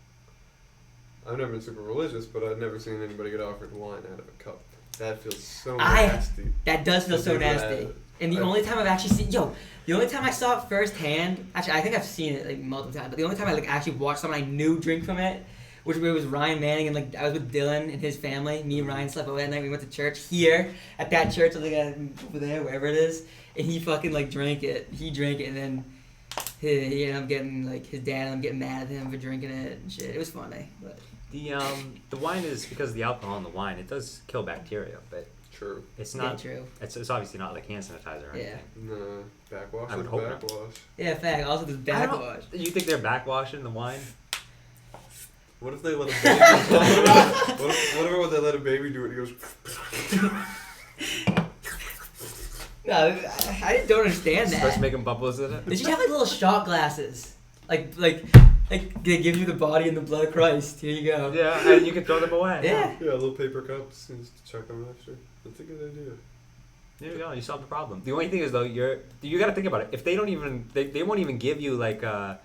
I've never been super religious, but I've never seen anybody get offered wine out of a cup. That feels so nasty. That does feel To so do nasty. that. And the only time I've actually seen, the only time I saw it firsthand, actually I think I've seen it like multiple times, but the only time I like actually watched someone I knew drink from it, which was Ryan Manning, and like I was with Dylan and his family. Me and Ryan slept away at night. We went to church here at that church, like over there, wherever it is, and he fucking like drank it. He drank it, and then he ended up getting like his dad and I'm getting mad at him for drinking it and shit. It was funny, but The wine is, because of the alcohol in the wine, it does kill bacteria, but True. it's yeah, not. true. It's obviously not like hand sanitizer or Yeah. anything. No, backwash I would is hope not. backwash. Yeah, fact. Also, there's I don't- backwash. You think they're backwashing the wine? What if they let a baby? what if they let a baby do it? He goes. No, I just don't understand Starts that. making bubbles in They it. should have like little shot glasses, like they give you the body and the blood of Christ. Here you go. Yeah, and you can throw them away. Yeah. Yeah, little paper cups and just chuck them after. That's a good idea. There you go. You solved the problem. The only thing is though, you got to think about it. If they don't even, they won't even give you like a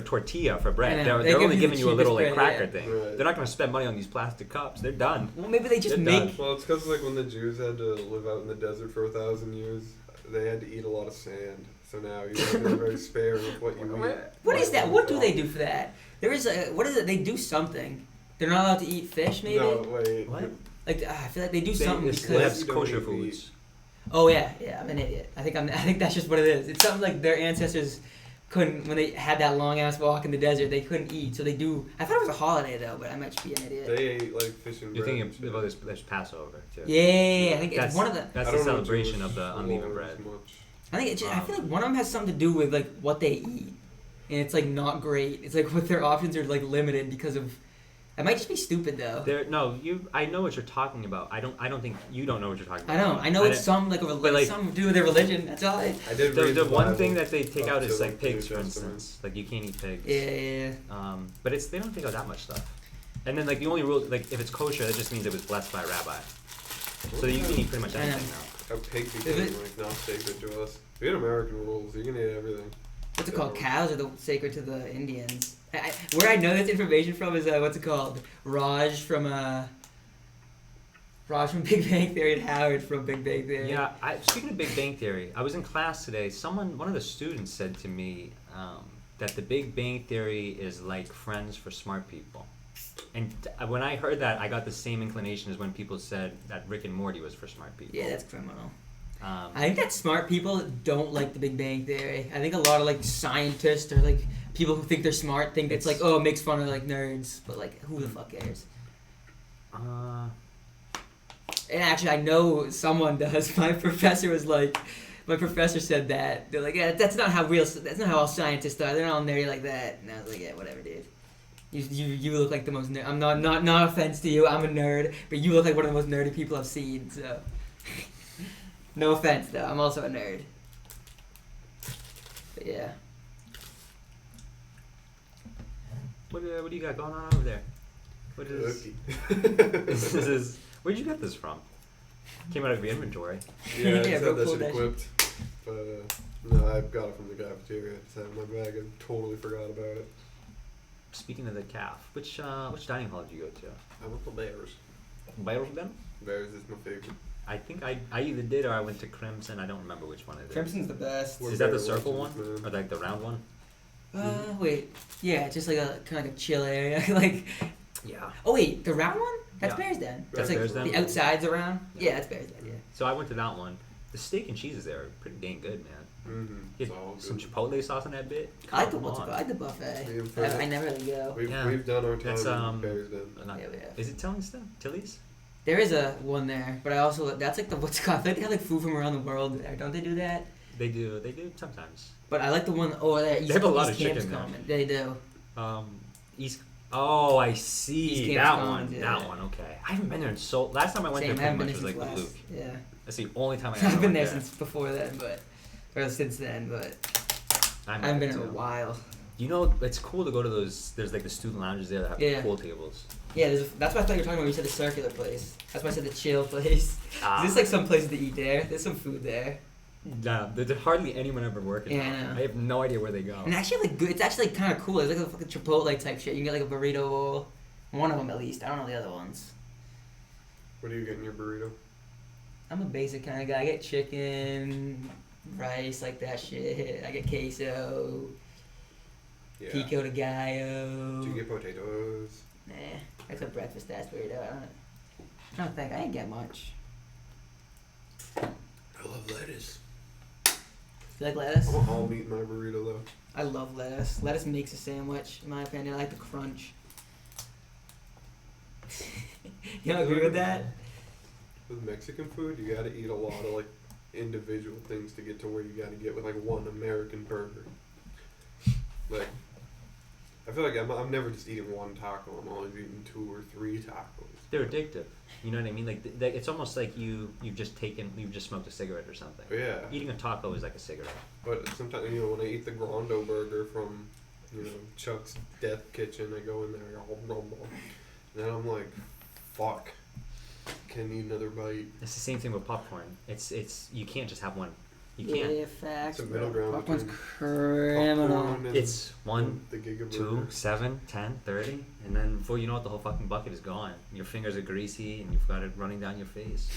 tortilla for I bread. know. They're They give only you giving the you a little like cheapest bread, cracker yeah. thing. Right. They're not going to spend money on these plastic cups. They're done. Well, maybe they just They're make. Well, it's because like when the Jews had to live out in the desert for 1,000 years, they had to eat a lot of sand. So now you're very spare with what you eat. What is that? What do they do for that? There is a what is it? They do something. They're not allowed to eat fish, maybe. No, wait. What? Like I feel like they do something They because. have kosher foods. Oh yeah, I'm an idiot. I think that's just what it is. It's something like their ancestors couldn't, when they had that long ass walk in the desert, they couldn't eat, so they do. I thought it was a holiday though, but I might just be an idiot. They ate like fish and You're bread. thinking and about shit. this Passover too. Yeah, I think That's it's one of the. That's I the don't know celebration Jewish of the unleavened laws bread. much. I think I feel like one of them has something to do with like what they eat, and it's like not great. It's like what their options are like limited because of. It might just be stupid though. I know what you're talking about. I don't think you don't know what you're talking I about. know. I know it's didn't- some like something to do with their religion. That's all. I did read The one Bible thing that they take up out to is the like pigs, New for Testament. instance. Like you can't eat pigs. Yeah. But they don't take out that much stuff. And then like the only rule, like if it's kosher, that just means it was blessed by a rabbi. So you can eat pretty much I know. anything now. How pigs Is became it- like not sacred to us. We had American rules. You can eat everything. What's it called? Cows are the sacred to the Indians. Where I know this information from is what's it called? Raj from Big Bang Theory and Howard from Big Bang Theory. Yeah, speaking of Big Bang Theory, I was in class today. One of the students said to me that the Big Bang Theory is like Friends for smart people. And when I heard that, I got the same inclination as when people said that Rick and Morty was for smart people. Yeah, that's criminal. Um, I think that smart people don't like the Big Bang Theory. I think a lot of like scientists or like people who think they're smart think it's like, oh, it makes fun of like nerds, but like who the fuck cares? And actually, I know someone does. My professor said that. They're like, yeah, that's not how all scientists are. They're not all nerdy like that. And I was like, yeah, whatever, dude. You look like the most nerd. I'm not offense to you. I'm a nerd, but you look like one of the most nerdy people I've seen. So, no offense though. I'm also a nerd. But yeah. what do you got going on over there? What is this? Is where'd you get this from? Came out of your inventory. Yeah, I Yeah, just go had that pull shit that equipped. But no, I got it from the cafeteria. Just had it in my bag. I totally forgot about it. Speaking of the calf, which dining hall did you go to? I went to Bears. Bears then? Bears is my favorite. I think I either did or I went to Crimson. I don't remember which one it is. Crimson's the best. We're Is that the Bear circle one legends, man. or like the round one? Wait. Yeah, just like a kind of like a chill area. Like, Yeah. oh wait, the round one? That's Yeah. Bear's Den. That's That's like Bear's Den? the outside's around. Yeah. Yeah, that's Bear's Den. Yeah. So I went to that one. The steak and cheeses there are pretty dang good, man. Mm-hmm. Get It's all some good. chipotle sauce on that bit. I like the Come on. I like the buffet. Yeah, for I never really go. Yeah. We've done our That's, time in Bears Den. Not- Yeah, we have. Is it Tilly's? There is a one there, but I also that's like the what's it called? I think they have like food from around the world there. Don't they do that? They do sometimes. But I like the one over there. East, They have a lot East of Campus chicken there. Common. They do. East. Oh, I East see Campus that Commons, one. yeah. That one. Okay. I haven't been there in so. Last time I went Same. I there haven't pretty been much there was since like the Luke. last. Yeah. That's the only time I I've been went there since before then, or since then, but I haven't been in a while. You know, it's cool to go to those. There's like the student lounges there that have Yeah. pool tables. Yeah, that's what I thought you were talking about when you said the circular place. That's why I said the chill place. Ah. There's like some places to eat there. There's some food there. Nah, there's hardly anyone ever working. Yeah, I there. know. I have no idea where they go. And actually, like good. It's actually kind of cool. It's like a fucking Chipotle type shit. You can get like a burrito bowl. One of them at least. I don't know the other ones. What do you get in your burrito? I'm a basic kind of guy. I get chicken, rice, like that shit. I get queso, Yeah. pico de gallo. Do you get potatoes? Nah, that's a breakfast ass burrito. I don't think I didn't get much. I love lettuce. You like lettuce? I want all meat in my burrito though. I love lettuce. Lettuce makes a sandwich, in my opinion. I like the crunch. You don't agree with that? With Mexican food, you gotta eat a lot of like individual things to get to where you gotta get with like one American burger. Like, I feel like I'm never just eating one taco. I'm always eating 2 or 3 tacos. They're addictive. You know what I mean? Like it's almost like you've just smoked a cigarette or something. But yeah, Eating a taco is like a cigarette. but sometimes when I eat the Grando burger from Chuck's Death Kitchen, I go in there, and then I'm like, fuck, can eat another bite. It's the same thing with popcorn. It's you can't just have one. You can't. Yeah, facts. It's a middle ground Popcorn's between criminal. popcorn and It's 1, the Giga 2, Burger. 7, 10, 30, and then before you know it, the whole fucking bucket is gone. Your fingers are greasy, and you've got it running down your face.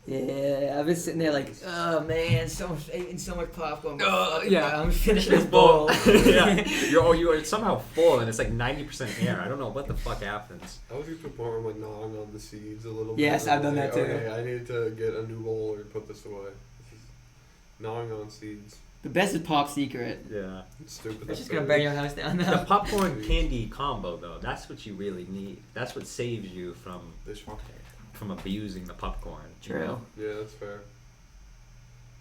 Yeah, I've been sitting there like, oh man, eating so much popcorn. but fuck it, yeah. I'm finishing this bowl. Yeah, you are somehow full, and it's like 90% air. I don't know what the fuck happens. I was used to a point where I'm like gnawing on the seeds a little bit. Yes, I've done Like, that too. Okay, I need to get a new bowl or put this away. This is gnawing on seeds. The best is Pop Secret. Yeah. It's stupid. It's just gonna burn your house down The now. popcorn candy combo, though, that's what you really need. That's what saves you from abusing the popcorn. you True. know? Yeah, that's fair.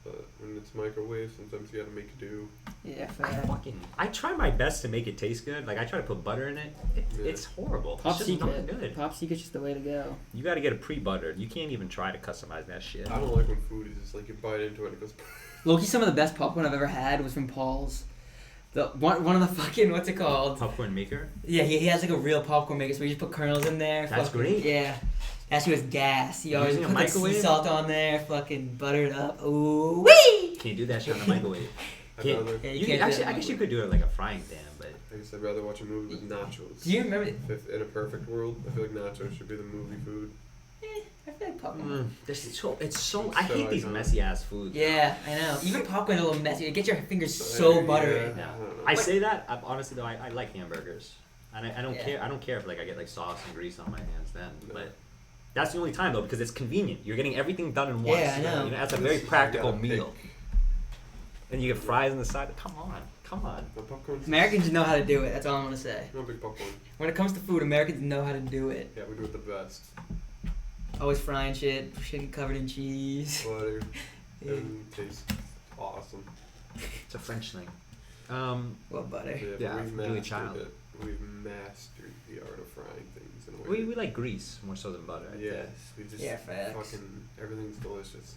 But when it's microwave, sometimes you gotta make do. Yeah, I fair. I try my best to make it taste good. Like I try to put butter in it. Yeah. It's horrible. Pop it's just not Secret. good. Pop Secret's just the way to go. You got to get it pre-buttered. You can't even try to customize that shit. I don't like when food is just like you bite into it and it goes. Loki, some of the best popcorn I've ever had was from Paul's. The one of the fucking what's it called? Popcorn maker. Yeah, he has like a real popcorn maker, so we just put kernels in there. That's fucking, great. Yeah, that shit was gas. He always Using a put like sea microwave? salt on there, fucking butter it up. Ooh wee! Can you do that shit in the microwave? I'd Can't- rather. Yeah, You can't can, do actually, that I in guess you the could do it like a frying pan, but I guess I'd rather watch a movie with nachos. Do you remember? If in a perfect world, I feel like nachos should be the movie food. I feel like popcorn. it's so. I So hate these iconic. messy ass foods. Yeah, I know. Even popcorn's a little messy. It gets your fingers so Yeah, buttery. I Yeah. don't know. I say that honestly though. I like hamburgers, and I don't Yeah. care. I don't care if like I get like sauce and grease on my hands then, No. but. That's the only time though, because it's convenient. You're getting everything done in once. Yeah, I know. You know, that's a This very is- you practical gotta meal. pick. And you get fries on the side. Come on. The popcorn's Americans know how to do it. That's all I'm gonna say. I'm a big popcorn. When it comes to food, Americans know how to do it. Yeah, we do it the best. Always frying shit, covered in cheese. Butter. Yeah. Everything tastes awesome. It's a French thing. Well, butter. Yeah, but Yeah, we've really mastered child. it. We've mastered the art of frying things in a way. We like grease more so than butter. I think. Yes, we just Yeah, facts. fucking everything's delicious.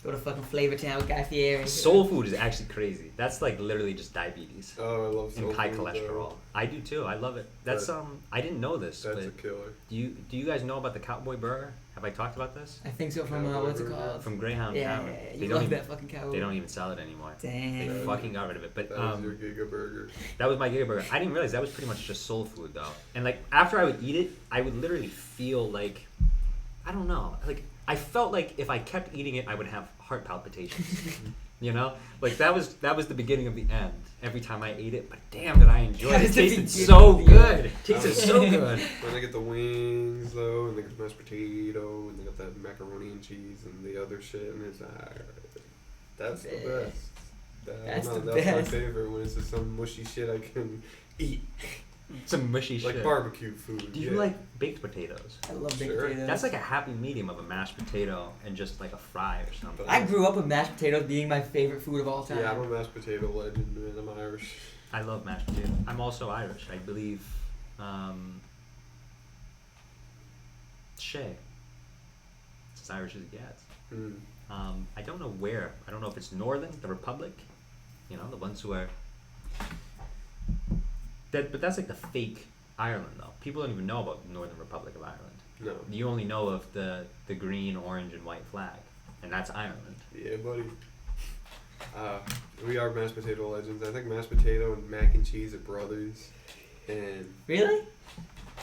Go to fucking Flavor Town with Guy Fieri. Soul food is actually crazy. That's like literally just diabetes Oh, I love soul and high food, cholesterol. though. I do too. I love it. That's But- I didn't know this, That's a but killer. do you guys know about the cowboy burger? Have I talked about this? I think so from Cowboy what's it burger. called? From Greyhound Yeah, Tavern. yeah, yeah. They You don't love even, that fucking cowboy. They don't even sell it anymore. They Damn. fucking got rid of it. But That was your Giga Burger. that was my Giga burger. I didn't realize that was pretty much just soul food though. And like after I would eat it, I would literally feel like I don't know. Like I felt like if I kept eating it, I would have heart palpitations. You know, like that was the beginning of the end. Every time I ate it, but damn, did I enjoy it! It tasted so good. It tasted so good. When they get the wings though, and they get the mashed potato, and they got that macaroni and cheese and the other shit, and it's that's the best. That's that's best. my favorite when it's just some mushy shit I can eat. Some mushy shit. Like barbecue food. Do you like baked potatoes? I love baked Sure. potatoes. That's like a happy medium of a mashed potato and just like a fry or something. I grew up with mashed potatoes being my favorite food of all time. Yeah, I'm a mashed potato legend, man. I'm Irish. I love mashed potato. I'm also Irish. I believe Shay. It's as Irish as it gets. Mm. I don't know where. I don't know if it's Northern, the Republic. You know, the ones who are. But that's like the fake Ireland, though. People don't even know about the Northern Republic of Ireland. No. You only know of the green, orange, and white flag, and that's Ireland. Yeah, buddy. We are mashed potato legends. I think mashed potato and mac and cheese are brothers. And Really?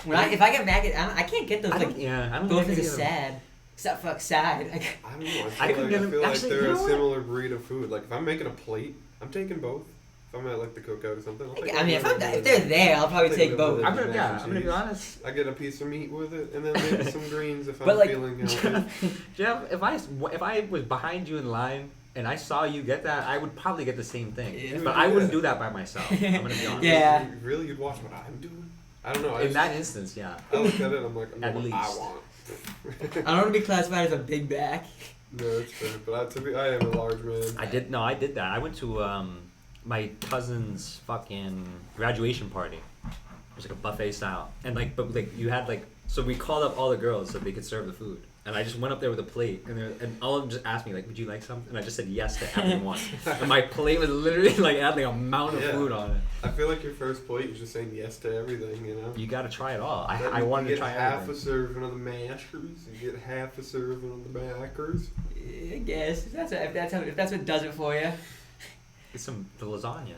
If I get mac and I can't get those I like don't both think as a sad. Except fuck sad. I don't know. I I could feel get like, them- actually, they're you a know what? similar breed of food. Like if I'm making a plate, I'm taking both. If I'm at like the cookout or something, I'll take I mean, one if they're there, I'll probably take both. I'm Mac gonna, and I'm gonna be cheese. honest. I get a piece of meat with it, and then maybe some greens if But, I'm like, feeling healthy. Jeff, if I was behind you in line and I saw you get that, I would probably get the same thing. Yeah. But I wouldn't do that by myself. I'm gonna be honest. Yeah. Really, you'd watch what I'm doing? I don't know. In that instance, yeah. I look at it, I'm like, I At know what I least. want. I don't want to be classified as a big back. No, it's fair. But I am a large man. I did that. I went to my cousin's fucking graduation party. It was like a buffet style, and but you had so we called up all the girls so they could serve the food, and I just went up there with a plate, and all of them just asked me would you like something, and I just said yes to everyone, and my plate was literally had a mountain of food on it. I feel like your first plate is just saying yes to everything, you know? You got to try it all. Then I wanted you to try get half everything. a serving of the mashers, you get half a serving of the backers. I guess if that's what does it for you. It's the lasagna.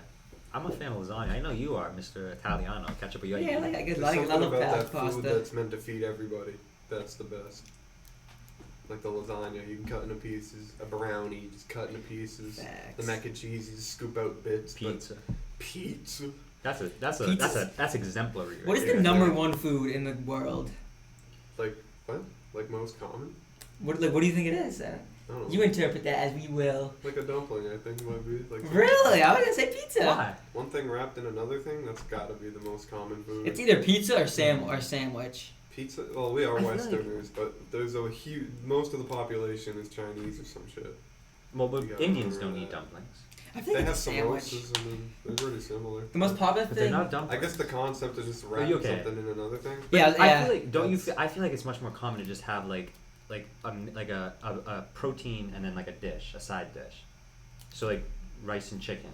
I'm a fan of lasagna. I know you are, Mr. Italiano. Catch up with you. Yeah, I There's love something about that pasta. food that's meant to feed everybody. That's the best. Like the lasagna, you can cut into pieces. A brownie, you just cut into pieces. Facts. The mac and cheese, you just scoop out bits. but Pizza. Pizza. That's exemplary. What is right the there. number one food in the world? Like what? Like most common? What do you think it is? I don't know. You interpret that as we will. Like a dumpling, I think might be. Like Really? I was gonna say pizza. Why? one thing wrapped in another thing. That's got to be the most common food. It's either pizza or sandwich. Pizza. Well, we are I feel like- Westerners, but there's a huge. Most of the population is Chinese or some shit. Well, but You gotta Indians remember don't eat that. dumplings. I think They have it's a sandwich. samosas, and then they're pretty similar. The most popular But they're thing. not I dumplings. guess the concept is just to wrap you okay? something in another thing. Yeah, I yeah. feel like That's- I feel like it's much more common to just have a protein and then a dish, a side dish. So rice and chicken.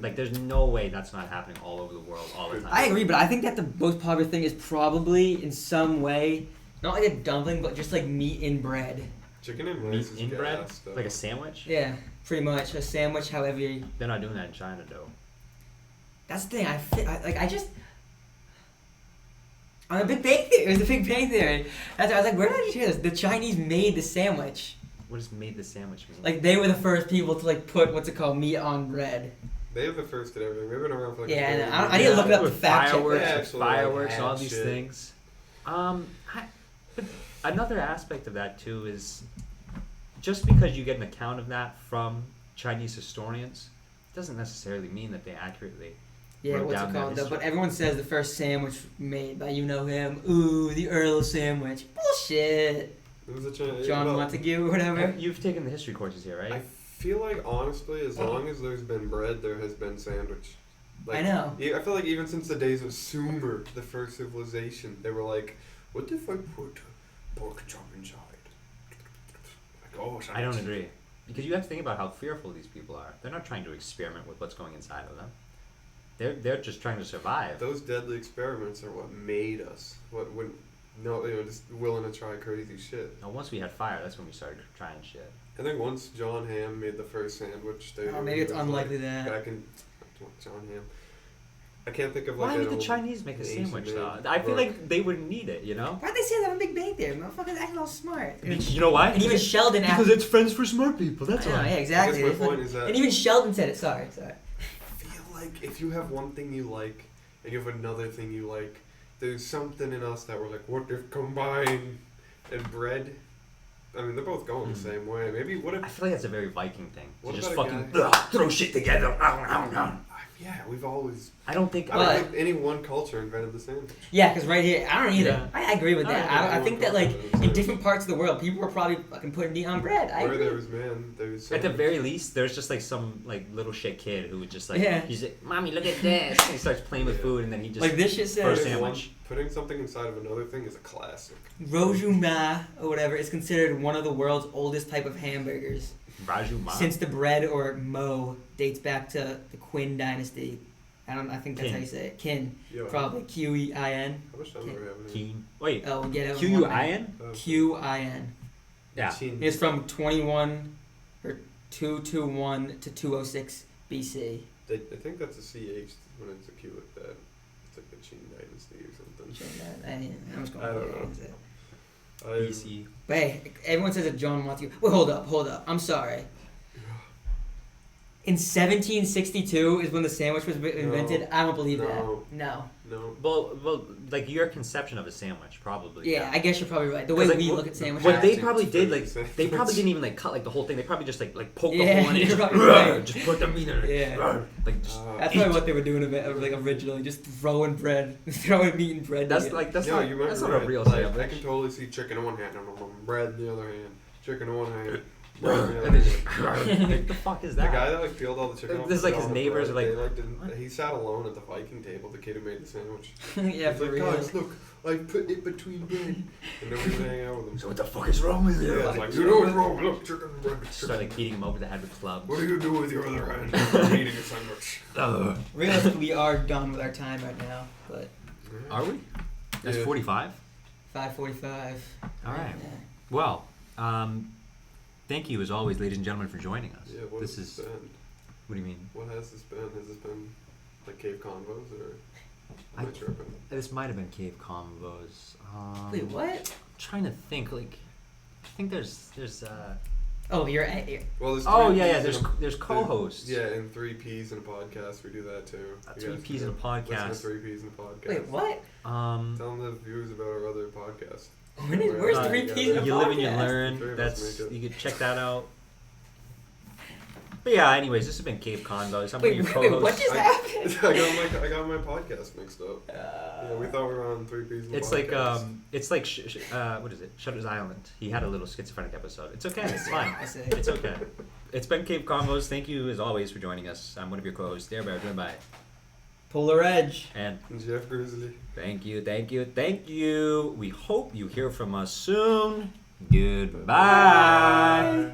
There's no way that's not happening all over the world all the time. I agree, but I think that the most popular thing is probably in some way not like a dumpling, but just like meat in bread. Chicken and Meat rice is in bread, gas, though. like a sandwich. Yeah, pretty much a sandwich. However, They're not doing that in China, though. that's the thing. I'm a Big Bang Theory. It was the Big Bang Theory. That's I was like, where did I just hear this? The Chinese made the sandwich. What does made the sandwich mean? Like they were the first people to put meat on bread. They have the first at everything. They've been around for Yeah, a and I need to look it up to With fact check. fireworks, Yeah, with actually, fireworks, like, all hat these shit. things. But another aspect of that too is just because you get an account of that from Chinese historians doesn't necessarily mean that they accurately. Yeah, wrote what's down it that called though? history. But everyone says the first sandwich made by him. Ooh, the Earl sandwich. Bullshit. It was a Chinese. John Montague or whatever. You've taken the history courses here, right? I feel like honestly, as long as there's been bread, there has been sandwich. I know. Yeah, I feel like even since the days of Sumer, the first civilization, they were like, "What if I put pork chop inside?" Like, oh, I don't agree. Because you have to think about how fearful these people are. They're not trying to experiment with what's going inside of them. They're just trying to survive. Those deadly experiments are what made us. Just willing to try crazy shit. Now, once we had fire, that's when we started trying shit. I think once John Hamm made the first sandwich, Oh, maybe it's unlikely that. back in John Hamm. I can't think of like Why an would the old- Chinese make a an Asian sandwich name. though? I feel Or- like they wouldn't need it, you know? Why'd they say that on Big Bang Theory? Motherfuckers acting all smart. You know why? And even Sheldon Because acted. it's friends for smart people. That's I know, why. yeah, exactly. I guess my point is that And even Sheldon said it. Sorry. I feel like if you have one thing you like and you have another thing you like, there's something in us that we're like, what if combined and bread? I mean, they're both going the same way. Maybe what if? I feel like that's a very Viking thing. What To just about a fucking guy- throw shit together. Yeah, we've always. I don't think. I don't think any one culture invented the sandwich. Yeah, because right here, I don't either. Yeah. I agree with I don't that. think I anyone think that, thought like, that was in it. different parts of the world, people were probably fucking putting meat on bread. I Where agree. there was man, there was At the sandwich. very least, there's just like some like little shit kid who would just like Yeah. he's like, "Mommy, look at this." And he starts playing with food, and then he just Like, this shit First says sandwich. Putting something inside of another thing is a classic. Rojuma, or whatever, is considered one of the world's oldest type of hamburgers. Raju Ma. Since the bread, or mo, dates back to the Qin dynasty. I think that's Qin. how you say it. Qin. Yo, Probably Qin. How much time do we have? in here? Keen. Wait. Oh, we'll get it. Q-U-I-N? Qin. Yeah. Chin. It's from 21 or 221 to 206 BC. I think that's a CH when it's a Q like that. It's like the Qin dynasty or something. I'm just going I to don't know. it. BC. But hey, everyone says that John wants you. Wait, hold up. I'm sorry. In 1762 is when the sandwich was invented. I don't believe No. that. No. No. Well, like your conception of a sandwich, probably. Yeah, I guess you're probably right. The way 'Cause, like, we what- look at sandwiches. What they Plastic probably did, like, sandwich. they probably didn't even like cut like the whole thing. They probably just like poke Yeah, a hole in it, you're just, probably right. just put the meat in it. Yeah. Like, just, That's probably what they were doing like originally, just throwing meat and bread. that's together. like that's Yeah, not you might that's be not a right. real Like, I sandwich. can totally see chicken in one hand and bread in the other hand. Chicken in one hand. bread in the And other then hand. just, what the fuck is The that? guy that like peeled all the chicken off. This is like and his put it on the neighbors bread, are they, like, didn't, "What?" he sat alone at the Viking table, the kid who made the sandwich. Yeah, He's for like, real. guys, look, I put it between bread. And nobody would hang out with him. So what the fuck is wrong with you? Yeah, it's like, you know what's wrong? Look, chicken and bread. Start like beating him over the head with clubs. What do you do with your other hand? I'm eating a sandwich. Ugh. Realistically, we are done with our time right now, but Are we? That's Yeah. 45. 5:45. All right. Yeah. Well, thank you as always, ladies and gentlemen, for joining us. Yeah, what This has is. this been? What do you mean? What has this been? Has this been like Cave Convos or I- am I tripping? This might have been Cave Convos. Wait, what? I'm trying to think. Like, I think there's. Oh, you're at here. Well, there's Oh three yeah, Ps in a- there's co-hosts. Yeah, and 3 Ps in a podcast. We do that too. You Three guys Ps can in a go listen to podcast. 3 Ps in a podcast. Wait, what? Tell the viewers about our other podcast. Where's Uh, 3 Ps in a You live and you podcast? Three learn. of us That's make it. you could check that out. But yeah, anyways, this has been Cave Convos. I'm one of Wait, your wait, co-hosts. what just happened? I got my podcast mixed up. Yeah, we thought we were on 3 Ps in a It's podcast. like it's like what is it? Shutter's Island. He had a little schizophrenic episode. It's okay. It's fine. I see. It's okay. It's been Cave Convos. Thank you as always for joining us. I'm one of your co-hosts, there, joined by Polar Edge. and Jeff Grizzly. thank you. We hope you hear from us soon. Goodbye. Bye.